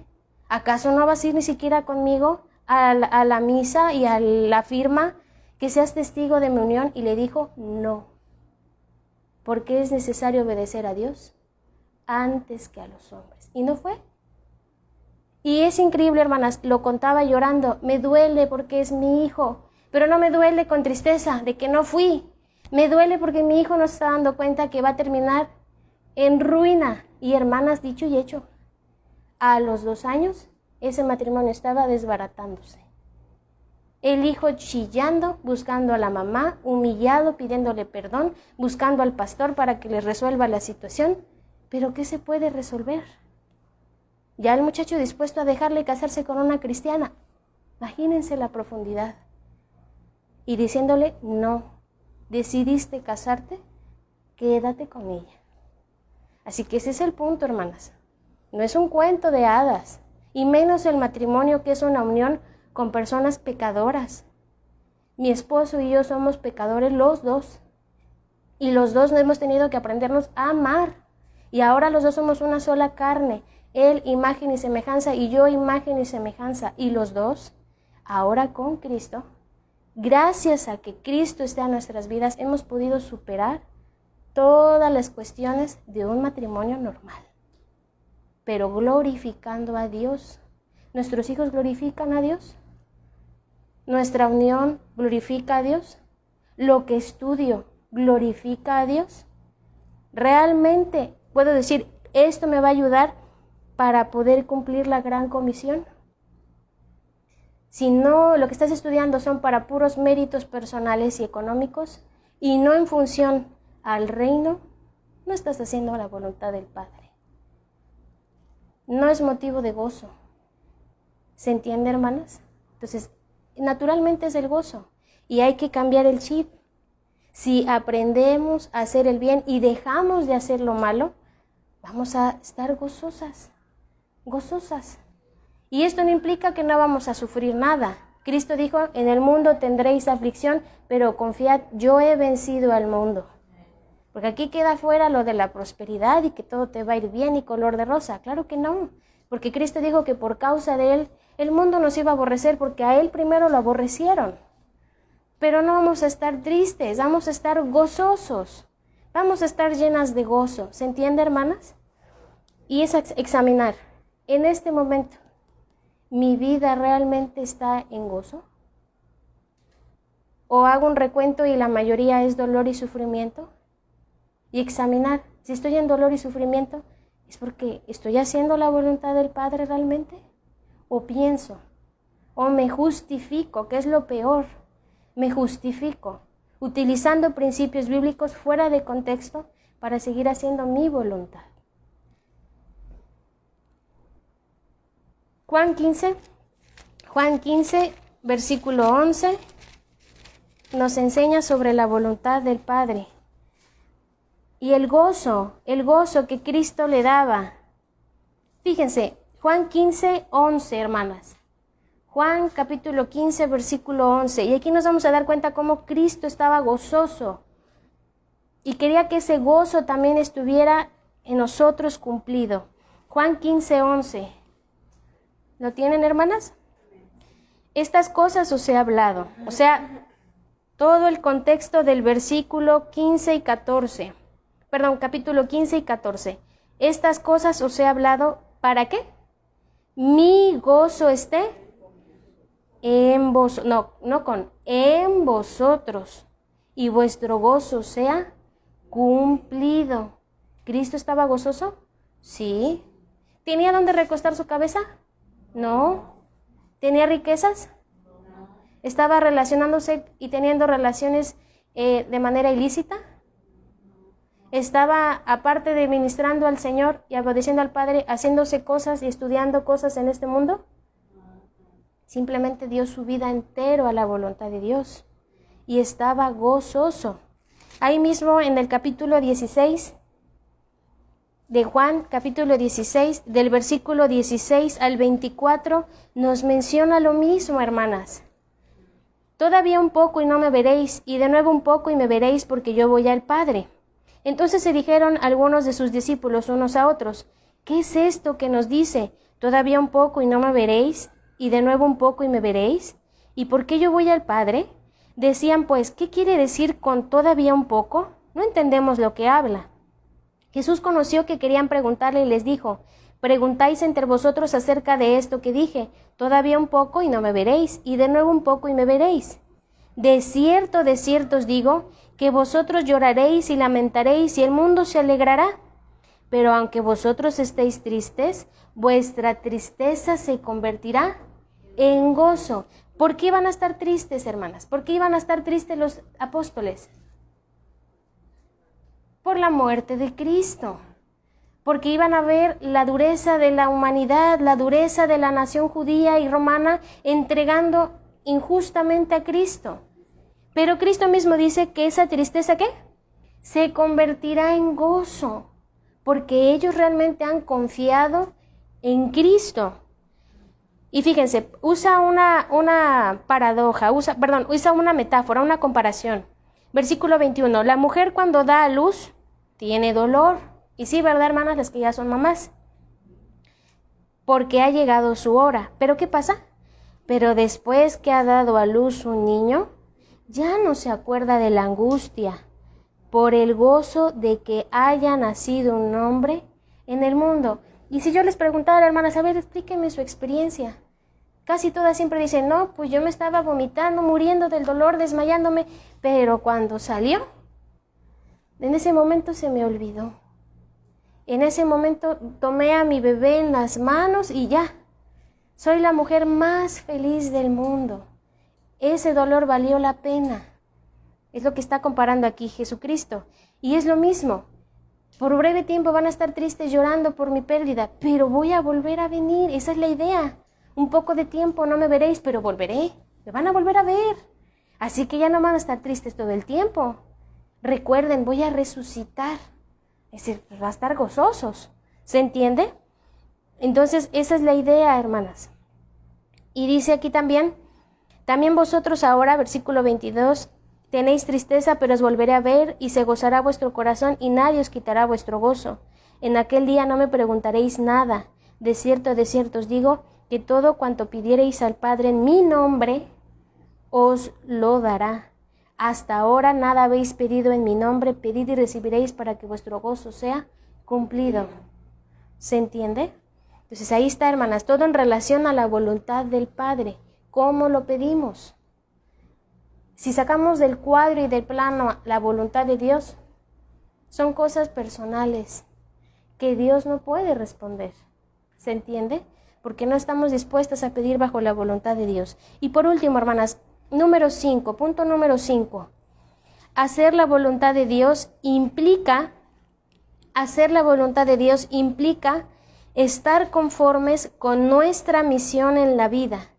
¿Acaso no vas a ir ni siquiera conmigo a la misa y a la firma que seas testigo de mi unión? Y le dijo, no, porque es necesario obedecer a Dios antes que a los hombres. Y no fue. Y es increíble, hermanas, lo contaba llorando, me duele porque es mi hijo, pero no me duele con tristeza de que no fui. Me duele porque mi hijo no se está dando cuenta que va a terminar en ruina. Y hermanas, dicho y hecho, a los 2 años ese matrimonio estaba desbaratándose. El hijo chillando, buscando a la mamá, humillado, pidiéndole perdón, buscando al pastor para que le resuelva la situación. ¿Pero qué se puede resolver? Ya el muchacho dispuesto a dejarle casarse con una cristiana. Imagínense la profundidad. Y diciéndole, no, decidiste casarte, quédate con ella. Así que ese es el punto, hermanas. No es un cuento de hadas, y menos el matrimonio, que es una unión con personas pecadoras. Mi esposo y yo somos pecadores los dos. Y los dos hemos tenido que aprendernos a amar. Y ahora los dos somos una sola carne. Él imagen y semejanza y yo imagen y semejanza. Y los dos, ahora con Cristo, gracias a que Cristo está en nuestras vidas, hemos podido superar todas las cuestiones de un matrimonio normal. Pero glorificando a Dios. ¿Nuestros hijos glorifican a Dios? ¿Nuestra unión glorifica a Dios? ¿Lo que estudio glorifica a Dios? ¿Realmente puedo decir, esto me va a ayudar para poder cumplir la gran comisión? Si no, lo que estás estudiando son para puros méritos personales y económicos y no en función al reino, no estás haciendo la voluntad del Padre. No es motivo de gozo. ¿Se entiende, hermanas? Entonces, naturalmente es el gozo y hay que cambiar el chip. Si aprendemos a hacer el bien y dejamos de hacer lo malo, vamos a estar gozosas, gozosas. Y esto no implica que no vamos a sufrir nada. Cristo dijo, en el mundo tendréis aflicción, pero confiad, yo he vencido al mundo. Porque aquí queda fuera lo de la prosperidad y que todo te va a ir bien y color de rosa. Claro que no, porque Cristo dijo que por causa de Él, el mundo nos iba a aborrecer porque a Él primero lo aborrecieron. Pero no vamos a estar tristes, vamos a estar gozosos, vamos a estar llenas de gozo. ¿Se entiende, hermanas? Y es examinar, en este momento, ¿mi vida realmente está en gozo? ¿O hago un recuento y la mayoría es dolor y sufrimiento? Y examinar, si estoy en dolor y sufrimiento, ¿es porque estoy haciendo la voluntad del Padre realmente? ¿O pienso? ¿O me justifico? ¿Qué es lo peor? Me justifico, utilizando principios bíblicos fuera de contexto para seguir haciendo mi voluntad. Juan 15, versículo 11, nos enseña sobre la voluntad del Padre. Y el gozo que Cristo le daba. Fíjense, Juan 15, 11, hermanas. Juan capítulo 15, versículo 11. Y aquí nos vamos a dar cuenta cómo Cristo estaba gozoso. Y quería que ese gozo también estuviera en nosotros cumplido. Juan 15, 11. ¿Lo tienen, hermanas? Estas cosas os he hablado. O sea, todo el contexto del versículo 15 y 14. Perdón, capítulo 15 y 14. Estas cosas os he hablado, ¿para qué? Mi gozo esté en en vosotros, y vuestro gozo sea cumplido. ¿Cristo estaba gozoso? Sí. ¿Tenía dónde recostar su cabeza? No. ¿Tenía riquezas? No. ¿Estaba relacionándose y teniendo relaciones de manera ilícita? ¿Estaba, aparte de ministrando al Señor y obedeciendo al Padre, haciéndose cosas y estudiando cosas en este mundo? Simplemente dio su vida entero a la voluntad de Dios y estaba gozoso. Ahí mismo en el capítulo 16 de Juan, capítulo 16, del versículo 16 al 24, nos menciona lo mismo, hermanas. Todavía un poco y no me veréis, y de nuevo un poco y me veréis, porque yo voy al Padre. Entonces se dijeron algunos de sus discípulos unos a otros, ¿qué es esto que nos dice? Todavía un poco y no me veréis, y de nuevo un poco y me veréis. ¿Y por qué yo voy al Padre? Decían pues, ¿qué quiere decir con todavía un poco? No entendemos lo que habla. Jesús conoció que querían preguntarle y les dijo, preguntáis entre vosotros acerca de esto que dije, todavía un poco y no me veréis, y de nuevo un poco y me veréis. De cierto os digo, que vosotros lloraréis y lamentaréis y el mundo se alegrará. Pero aunque vosotros estéis tristes, vuestra tristeza se convertirá en gozo. ¿Por qué iban a estar tristes, hermanas? ¿Por qué iban a estar tristes los apóstoles? Por la muerte de Cristo. Porque iban a ver la dureza de la humanidad, la dureza de la nación judía y romana entregando injustamente a Cristo. Pero Cristo mismo dice que esa tristeza, ¿qué? Se convertirá en gozo, porque ellos realmente han confiado en Cristo. Y fíjense, usa una paradoja, usa una metáfora, una comparación. Versículo 21, la mujer cuando da a luz tiene dolor. Y sí, ¿verdad, hermanas? Las que ya son mamás. Porque ha llegado su hora. ¿Pero qué pasa? Pero después que ha dado a luz un niño, ya no se acuerda de la angustia por el gozo de que haya nacido un hombre en el mundo. Y si yo les preguntara, hermanas, a ver, explíquenme su experiencia. Casi todas siempre dicen, no, pues yo me estaba vomitando, muriendo del dolor, desmayándome, pero cuando salió, en ese momento se me olvidó. En ese momento tomé a mi bebé en las manos y ya, soy la mujer más feliz del mundo. Ese dolor valió la pena. Es lo que está comparando aquí Jesucristo. Y es lo mismo. Por breve tiempo van a estar tristes llorando por mi pérdida, pero voy a volver a venir. Esa es la idea. Un poco de tiempo no me veréis, pero volveré. Me van a volver a ver. Así que ya no van a estar tristes todo el tiempo. Recuerden, voy a resucitar. Es decir, va a estar gozosos. ¿Se entiende? Entonces, esa es la idea, hermanas. Y dice aquí también vosotros ahora, versículo 22, tenéis tristeza, pero os volveré a ver, y se gozará vuestro corazón, y nadie os quitará vuestro gozo. En aquel día no me preguntaréis nada. De cierto os digo, que todo cuanto pidiereis al Padre en mi nombre, os lo dará. Hasta ahora nada habéis pedido en mi nombre, pedid y recibiréis para que vuestro gozo sea cumplido. ¿Se entiende? Entonces ahí está, hermanas, todo en relación a la voluntad del Padre. ¿Cómo lo pedimos? Si sacamos del cuadro y del plano la voluntad de Dios, son cosas personales que Dios no puede responder. ¿Se entiende? Porque no estamos dispuestas a pedir bajo la voluntad de Dios. Y por último, hermanas, punto número 5. Hacer la voluntad de Dios implica estar conformes con nuestra misión en la vida.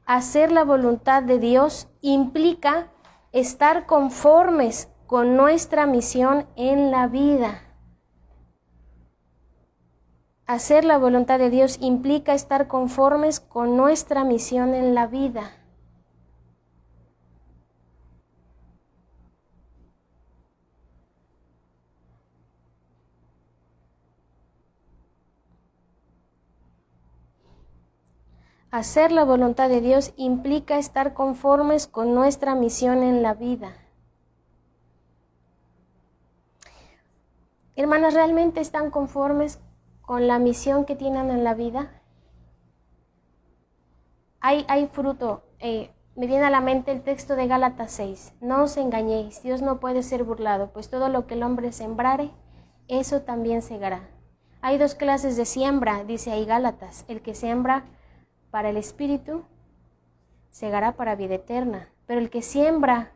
Hacer la voluntad de Dios implica estar conformes con nuestra misión en la vida. Hacer la voluntad de Dios implica estar conformes con nuestra misión en la vida. Hacer la voluntad de Dios implica estar conformes con nuestra misión en la vida. Hermanas, ¿realmente están conformes con la misión que tienen en la vida? Hay fruto. Me viene a la mente el texto de Gálatas 6. No os engañéis, Dios no puede ser burlado, pues todo lo que el hombre sembrare, eso también segará. Hay dos clases de siembra, dice ahí Gálatas. El que siembra para el espíritu, segará para vida eterna. Pero el que siembra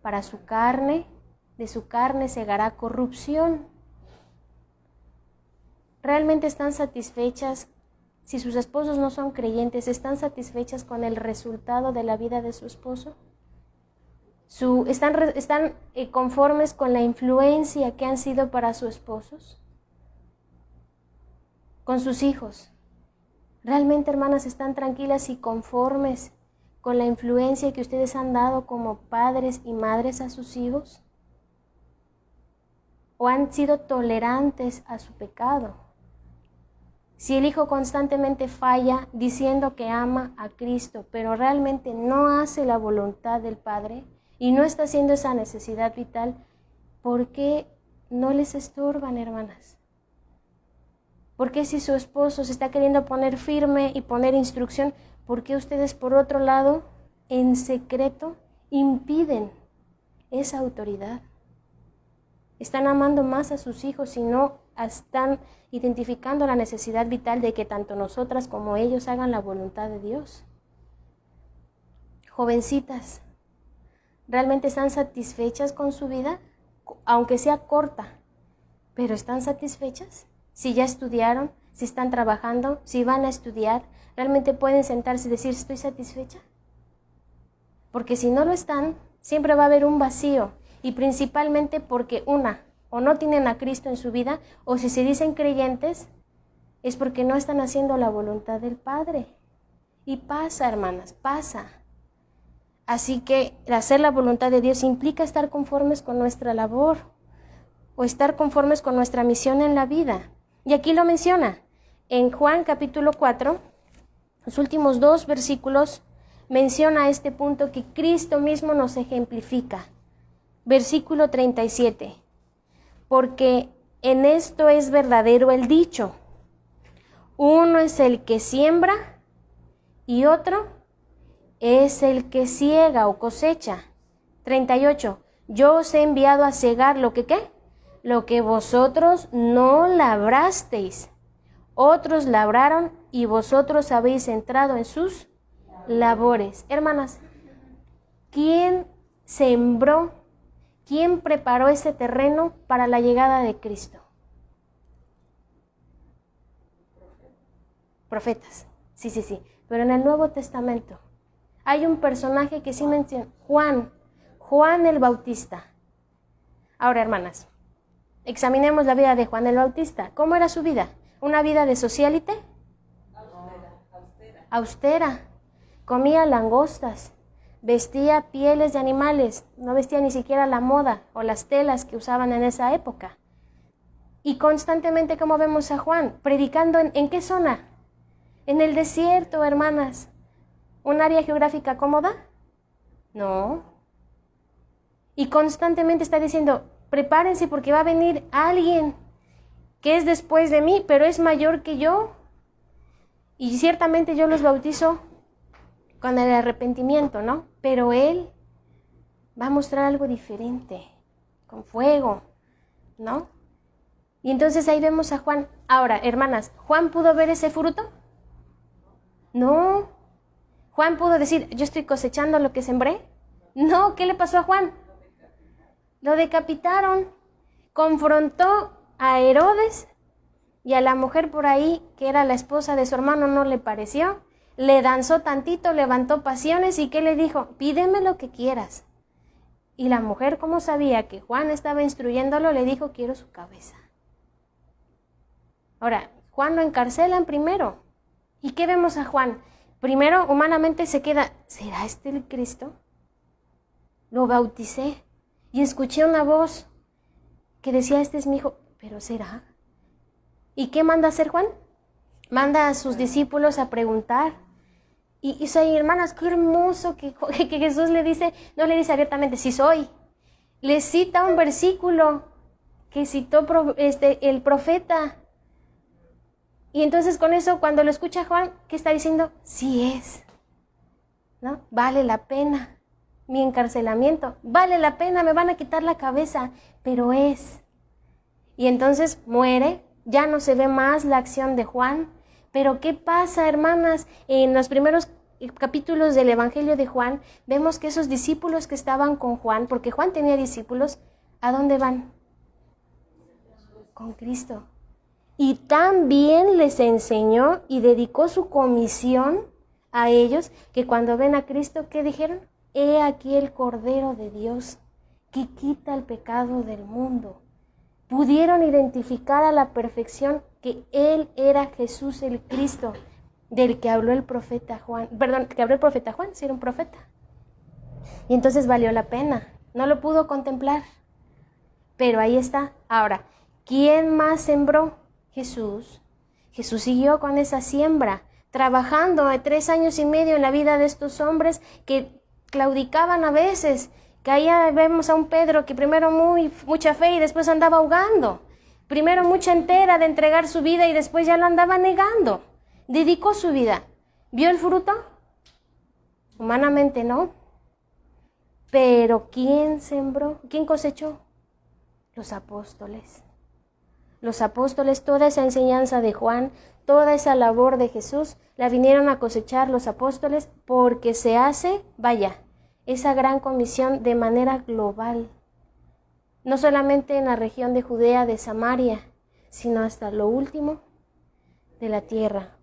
para su carne, de su carne segará corrupción. ¿Realmente están satisfechas? Si sus esposos no son creyentes, ¿están satisfechas con el resultado de la vida de su esposo? ¿Están conformes con la influencia que han sido para sus esposos? Con sus hijos. ¿Realmente, hermanas, están tranquilas y conformes con la influencia que ustedes han dado como padres y madres a sus hijos? ¿O han sido tolerantes a su pecado? Si el hijo constantemente falla diciendo que ama a Cristo, pero realmente no hace la voluntad del Padre y no está haciendo esa necesidad vital, ¿por qué no les estorban, hermanas? ¿Por qué si su esposo se está queriendo poner firme y poner instrucción, por qué ustedes por otro lado, en secreto, impiden esa autoridad? Están amando más a sus hijos y no están identificando la necesidad vital de que tanto nosotras como ellos hagan la voluntad de Dios. Jovencitas, ¿realmente están satisfechas con su vida? Aunque sea corta, pero ¿están satisfechas? Si ya estudiaron, si están trabajando, si van a estudiar, ¿realmente pueden sentarse y decir, estoy satisfecha? Porque si no lo están, siempre va a haber un vacío, y principalmente porque o no tienen a Cristo en su vida, o si se dicen creyentes, es porque no están haciendo la voluntad del Padre. Y pasa, hermanas, pasa. Así que hacer la voluntad de Dios implica estar conformes con nuestra labor, o estar conformes con nuestra misión en la vida. Y aquí lo menciona, en Juan capítulo 4, los últimos 2 versículos, menciona este punto que Cristo mismo nos ejemplifica. Versículo 37, porque en esto es verdadero el dicho, uno es el que siembra y otro es el que siega o cosecha. 38, yo os he enviado a cegar lo que ¿qué? Lo que vosotros no labrasteis. Otros labraron y vosotros habéis entrado en sus labores. Hermanas, ¿quién sembró? ¿Quién preparó ese terreno para la llegada de Cristo? profetas, sí, pero en el Nuevo Testamento hay un personaje que sí menciona, Juan el Bautista. Ahora, hermanas, examinemos la vida de Juan el Bautista. ¿Cómo era su vida? ¿Una vida de socialite? Austera. Comía langostas, vestía pieles de animales, no vestía ni siquiera la moda o las telas que usaban en esa época. Y constantemente, como vemos a Juan, predicando ¿en qué zona? En el desierto, hermanas. ¿Un área geográfica cómoda? No. Y constantemente está diciendo, prepárense porque va a venir alguien que es después de mí, pero es mayor que yo. Y ciertamente yo los bautizo con el arrepentimiento, ¿no? Pero Él va a mostrar algo diferente, con fuego, ¿no? Y entonces ahí vemos a Juan. Ahora, hermanas, ¿Juan pudo ver ese fruto? No. ¿Juan pudo decir, yo estoy cosechando lo que sembré? No, ¿qué le pasó a Juan? Lo decapitaron. Confrontó a Herodes y a la mujer por ahí, que era la esposa de su hermano, no le pareció. Le danzó tantito, levantó pasiones y ¿qué le dijo? Pídeme lo que quieras. Y la mujer, como sabía que Juan estaba instruyéndolo, le dijo, quiero su cabeza. Ahora, Juan lo encarcelan primero. ¿Y qué vemos a Juan? Primero, humanamente se queda, ¿será este el Cristo? Lo bauticé y escuché una voz que decía, este es mi hijo, pero ¿será? ¿Y qué manda hacer Juan? Manda a sus discípulos a preguntar. Y hermanas, qué hermoso que Jesús le dice, no le dice abiertamente, sí soy. Le cita un versículo que citó el profeta. Y entonces con eso, cuando lo escucha Juan, ¿qué está diciendo? Sí es, ¿no? Vale la pena mi encarcelamiento, vale la pena, me van a quitar la cabeza, pero es. Y entonces muere, ya no se ve más la acción de Juan. Pero ¿qué pasa, hermanas? En los primeros capítulos del Evangelio de Juan, vemos que esos discípulos que estaban con Juan, porque Juan tenía discípulos, ¿a dónde van? Con Cristo. Y también les enseñó y dedicó su comisión a ellos, que cuando ven a Cristo, ¿qué dijeron? He aquí el Cordero de Dios, que quita el pecado del mundo. Pudieron identificar a la perfección que Él era Jesús el Cristo, del que habló el profeta Juan. Perdón, que habló el profeta Juan, sí era un profeta. Y entonces valió la pena. No lo pudo contemplar. Pero ahí está. Ahora, ¿quién más sembró? Jesús. Jesús siguió con esa siembra, trabajando 3 años y medio en la vida de estos hombres que claudicaban a veces. Que ahí vemos a un Pedro que primero mucha fe y después andaba ahogando. Primero mucha entera de entregar su vida y después ya lo andaba negando. Dedicó su vida. ¿Vio el fruto? Humanamente no. Pero ¿quién sembró? ¿Quién cosechó? Los apóstoles. Los apóstoles, toda esa enseñanza de Juan, toda esa labor de Jesús, la vinieron a cosechar los apóstoles porque se hace, esa gran comisión de manera global. No solamente en la región de Judea, de Samaria, sino hasta lo último de la tierra.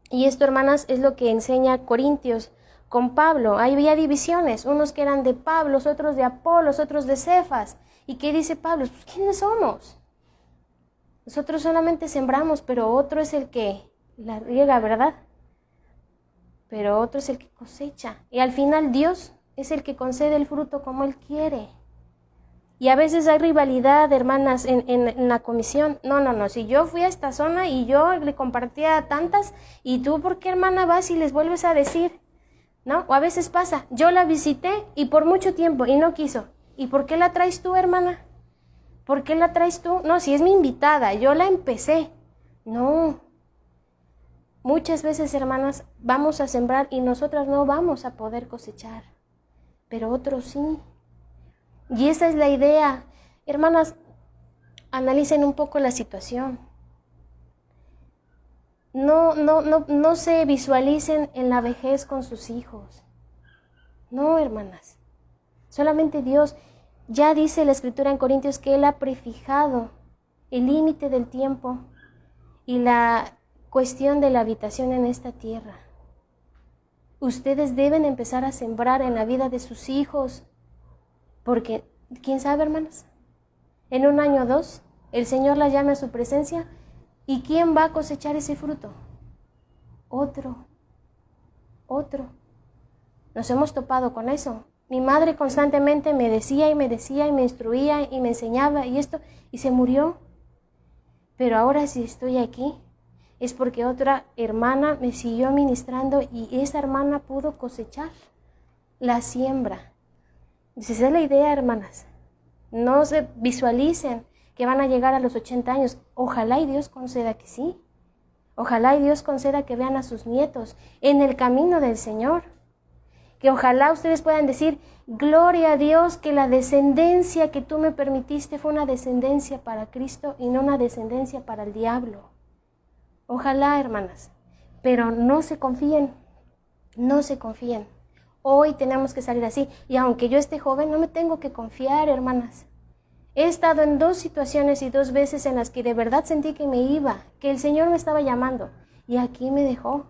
Y esto, hermanas, es lo que enseña Corintios con Pablo. Ahí había divisiones, unos que eran de Pablo, otros de Apolos, otros de Cefas. ¿Y qué dice Pablo? Pues, ¿quiénes somos? Nosotros solamente sembramos, pero otro es el que la riega, ¿verdad? Pero otro es el que cosecha. Y al final Dios es el que concede el fruto como Él quiere. Y a veces hay rivalidad, hermanas, en la comisión. No, si yo fui a esta zona y yo le compartía a tantas, ¿y tú por qué, hermana, vas y les vuelves a decir? ¿No? O a veces pasa, yo la visité y por mucho tiempo y no quiso. ¿Y por qué la traes tú, hermana? ¿Por qué la traes tú? No, si es mi invitada, yo la empecé. No. Muchas veces, hermanas, vamos a sembrar y nosotras no vamos a poder cosechar, pero otros sí. Y esa es la idea. Hermanas, analicen un poco la situación. No se visualicen en la vejez con sus hijos. No, hermanas. Solamente Dios. Ya dice la Escritura en Corintios que Él ha prefijado el límite del tiempo y la cuestión de la habitación en esta tierra. Ustedes deben empezar a sembrar en la vida de sus hijos, porque, ¿quién sabe, hermanas? En 1 año o 2, el Señor las llame a su presencia, ¿y quién va a cosechar ese fruto? Otro. Nos hemos topado con eso. Mi madre constantemente me decía y me instruía y me enseñaba y esto, y se murió. Pero ahora si estoy aquí, es porque otra hermana me siguió ministrando y esa hermana pudo cosechar la siembra. Esa es la idea, hermanas. No se visualicen que van a llegar a los 80 años. Ojalá y Dios conceda que sí. Ojalá y Dios conceda que vean a sus nietos en el camino del Señor. Que ojalá ustedes puedan decir, gloria a Dios que la descendencia que tú me permitiste fue una descendencia para Cristo y no una descendencia para el diablo. Ojalá, hermanas, pero no se confíen. Hoy tenemos que salir así. Y aunque yo esté joven, no me tengo que confiar, hermanas. He estado en 2 situaciones y 2 veces en las que de verdad sentí que me iba, que el Señor me estaba llamando. Y aquí me dejó.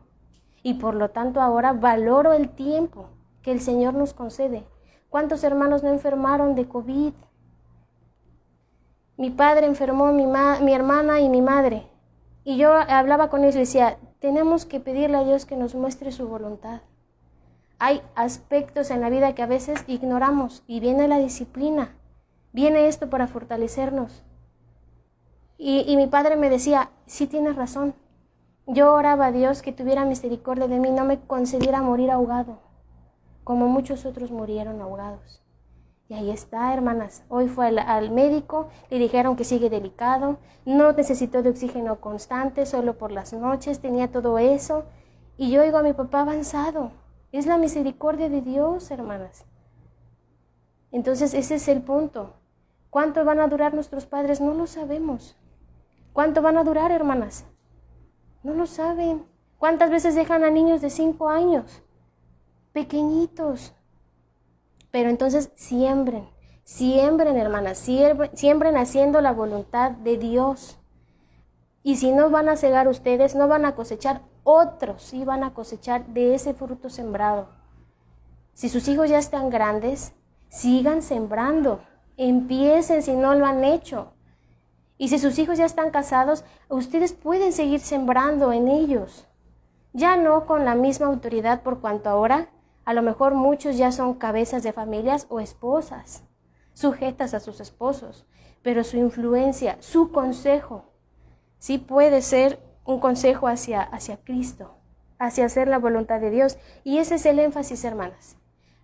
Y por lo tanto ahora valoro el tiempo que el Señor nos concede. ¿Cuántos hermanos no enfermaron de COVID? Mi padre enfermó, mi hermana y mi madre. Y yo hablaba con ellos y decía, tenemos que pedirle a Dios que nos muestre su voluntad. Hay aspectos en la vida que a veces ignoramos y viene la disciplina. Viene esto para fortalecernos. Y mi padre me decía, sí tienes razón. Yo oraba a Dios que tuviera misericordia de mí, no me concediera morir ahogado, como muchos otros murieron ahogados. Y ahí está, hermanas. Hoy fue al médico, le dijeron que sigue delicado, no necesitó de oxígeno constante, solo por las noches, tenía todo eso. Y yo oigo a mi papá avanzado. Es la misericordia de Dios, hermanas. Entonces ese es el punto. ¿Cuánto van a durar nuestros padres? No lo sabemos. ¿Cuánto van a durar, hermanas? No lo saben. ¿Cuántas veces dejan a niños de 5 años? Pequeñitos. Pero entonces siembren, hermanas, siembren haciendo la voluntad de Dios. Y si no van a cegar ustedes, no van a cosechar, otros sí van a cosechar de ese fruto sembrado. Si sus hijos ya están grandes, sigan sembrando, empiecen si no lo han hecho. Y si sus hijos ya están casados, ustedes pueden seguir sembrando en ellos. Ya no con la misma autoridad por cuanto ahora a lo mejor muchos ya son cabezas de familias o esposas, sujetas a sus esposos, pero su influencia, su consejo, sí puede ser un consejo hacia Cristo, hacia hacer la voluntad de Dios. Y ese es el énfasis, hermanas,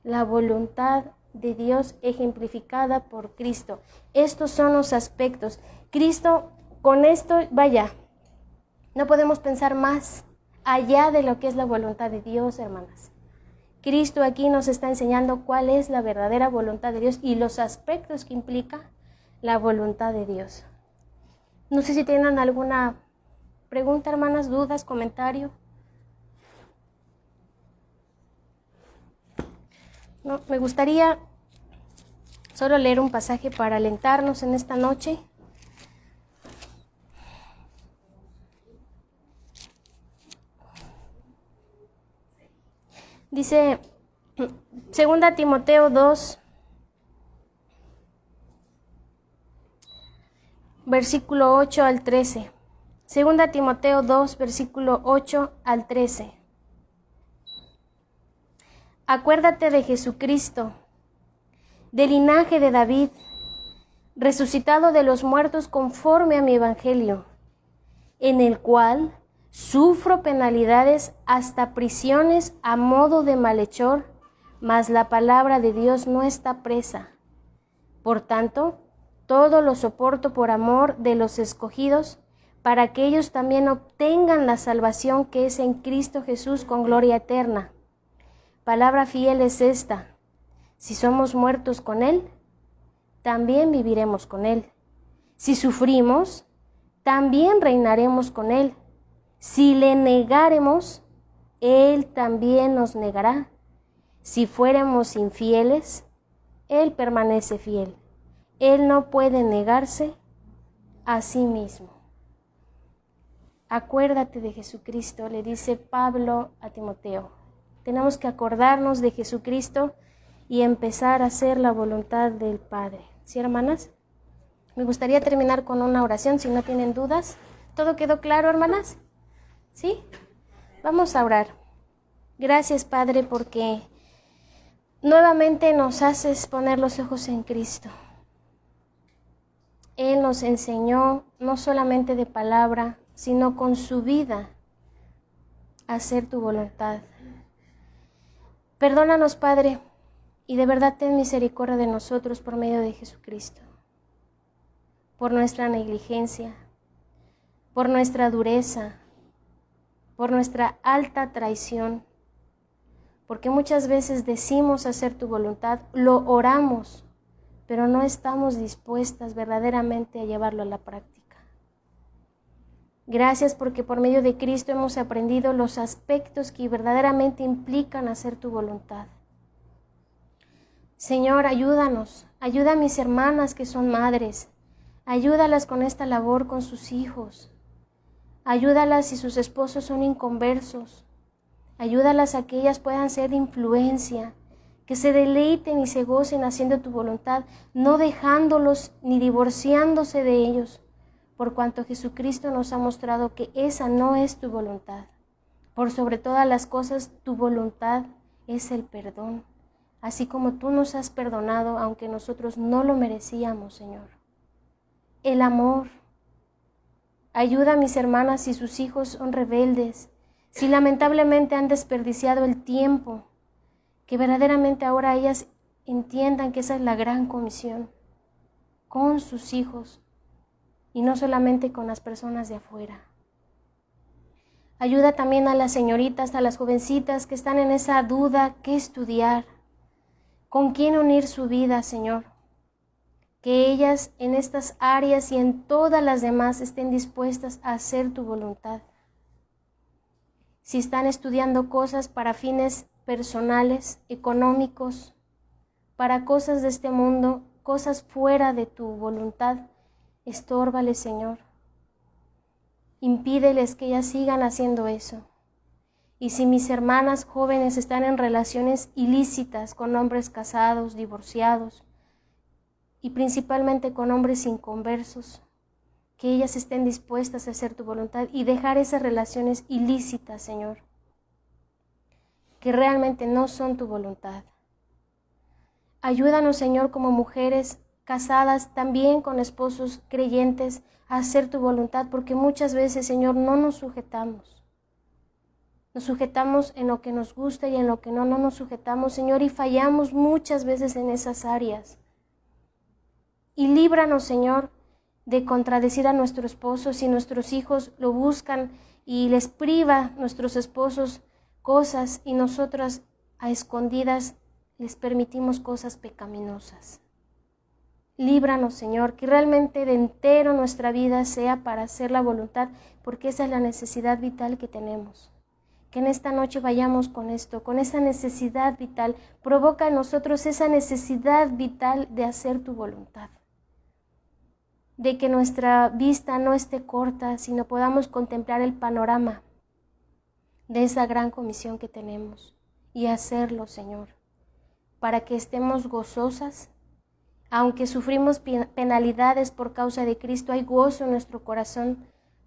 la voluntad de Dios ejemplificada por Cristo. Estos son los aspectos. Cristo, con esto, vaya, no podemos pensar más allá de lo que es la voluntad de Dios, hermanas. Cristo aquí nos está enseñando cuál es la verdadera voluntad de Dios y los aspectos que implica la voluntad de Dios. No sé si tienen alguna pregunta, hermanas, dudas, comentario. No, me gustaría solo leer un pasaje para alentarnos en esta noche. Dice 2 Timoteo 2, versículo 8 al 13. 2 Timoteo 2, versículo 8 al 13. Acuérdate de Jesucristo, del linaje de David, resucitado de los muertos conforme a mi evangelio, en el cual sufro penalidades hasta prisiones a modo de malhechor, mas la palabra de Dios no está presa. Por tanto, todo lo soporto por amor de los escogidos, para que ellos también obtengan la salvación que es en Cristo Jesús con gloria eterna. Palabra fiel es esta: si somos muertos con Él, también viviremos con Él. Si sufrimos, también reinaremos con Él. Si le negáremos, Él también nos negará. Si fuéramos infieles, Él permanece fiel. Él no puede negarse a sí mismo. Acuérdate de Jesucristo, le dice Pablo a Timoteo. Tenemos que acordarnos de Jesucristo y empezar a hacer la voluntad del Padre. ¿Sí, hermanas? Me gustaría terminar con una oración, si no tienen dudas. ¿Todo quedó claro, hermanas? ¿Sí? Vamos a orar. Gracias, Padre, porque nuevamente nos haces poner los ojos en Cristo. Él nos enseñó, no solamente de palabra, sino con su vida, a hacer tu voluntad. Perdónanos, Padre, y de verdad ten misericordia de nosotros por medio de Jesucristo, por nuestra negligencia, por nuestra dureza, por nuestra alta traición, porque muchas veces decimos hacer tu voluntad, lo oramos, pero no estamos dispuestas verdaderamente a llevarlo a la práctica. Gracias porque por medio de Cristo hemos aprendido los aspectos que verdaderamente implican hacer tu voluntad. Señor, ayúdanos, ayuda a mis hermanas que son madres, ayúdalas con esta labor con sus hijos, ayúdalas si sus esposos son inconversos, ayúdalas a que ellas puedan ser de influencia, que se deleiten y se gocen haciendo tu voluntad, no dejándolos ni divorciándose de ellos, por cuanto Jesucristo nos ha mostrado que esa no es tu voluntad. Por sobre todas las cosas, tu voluntad es el perdón, así como tú nos has perdonado, aunque nosotros no lo merecíamos, Señor. El amor. Ayuda a mis hermanas si sus hijos son rebeldes, si lamentablemente han desperdiciado el tiempo, que verdaderamente ahora ellas entiendan que esa es la gran comisión, con sus hijos, y no solamente con las personas de afuera. Ayuda también a las señoritas, a las jovencitas que están en esa duda, qué estudiar, con quién unir su vida, Señor. Que ellas en estas áreas y en todas las demás estén dispuestas a hacer tu voluntad. Si están estudiando cosas para fines personales, económicos, para cosas de este mundo, cosas fuera de tu voluntad, estórbales, Señor. Impídeles que ellas sigan haciendo eso. Y si mis hermanas jóvenes están en relaciones ilícitas con hombres casados, divorciados, y principalmente con hombres inconversos, que ellas estén dispuestas a hacer tu voluntad y dejar esas relaciones ilícitas, Señor, que realmente no son tu voluntad. Ayúdanos, Señor, como mujeres casadas, también con esposos creyentes, a hacer tu voluntad, porque muchas veces, Señor, no nos sujetamos. Nos sujetamos en lo que nos gusta y en lo que no nos sujetamos, Señor, y fallamos muchas veces en esas áreas. Y líbranos, Señor, de contradecir a nuestro esposo si nuestros hijos lo buscan y les priva nuestros esposos cosas y nosotras a escondidas les permitimos cosas pecaminosas. Líbranos, Señor, que realmente de entero nuestra vida sea para hacer la voluntad, porque esa es la necesidad vital que tenemos. Que en esta noche vayamos con esto, con esa necesidad vital. Provoca en nosotros esa necesidad vital de hacer tu voluntad. De que nuestra vista no esté corta, sino podamos contemplar el panorama de esa gran comisión que tenemos y hacerlo, Señor, para que estemos gozosas. Aunque sufrimos penalidades por causa de Cristo, hay gozo en nuestro corazón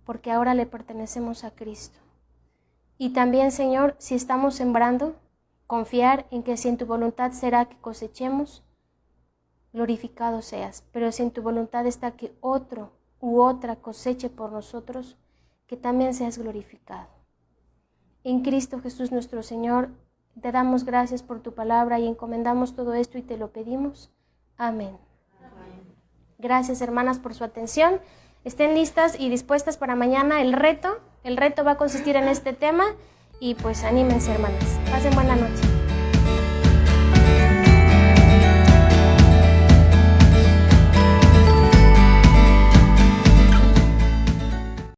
porque ahora le pertenecemos a Cristo. Y también, Señor, si estamos sembrando, confiar en que si en tu voluntad será que cosechemos, glorificado seas. Pero si en tu voluntad está que otro u otra coseche por nosotros, que también seas glorificado. En Cristo Jesús nuestro Señor, te damos gracias por tu palabra y encomendamos todo esto y te lo pedimos. Amén. Gracias, hermanas, por su atención. Estén listas y dispuestas para mañana el reto. El reto va a consistir en este tema y pues anímense, hermanas. Pasen buena noche.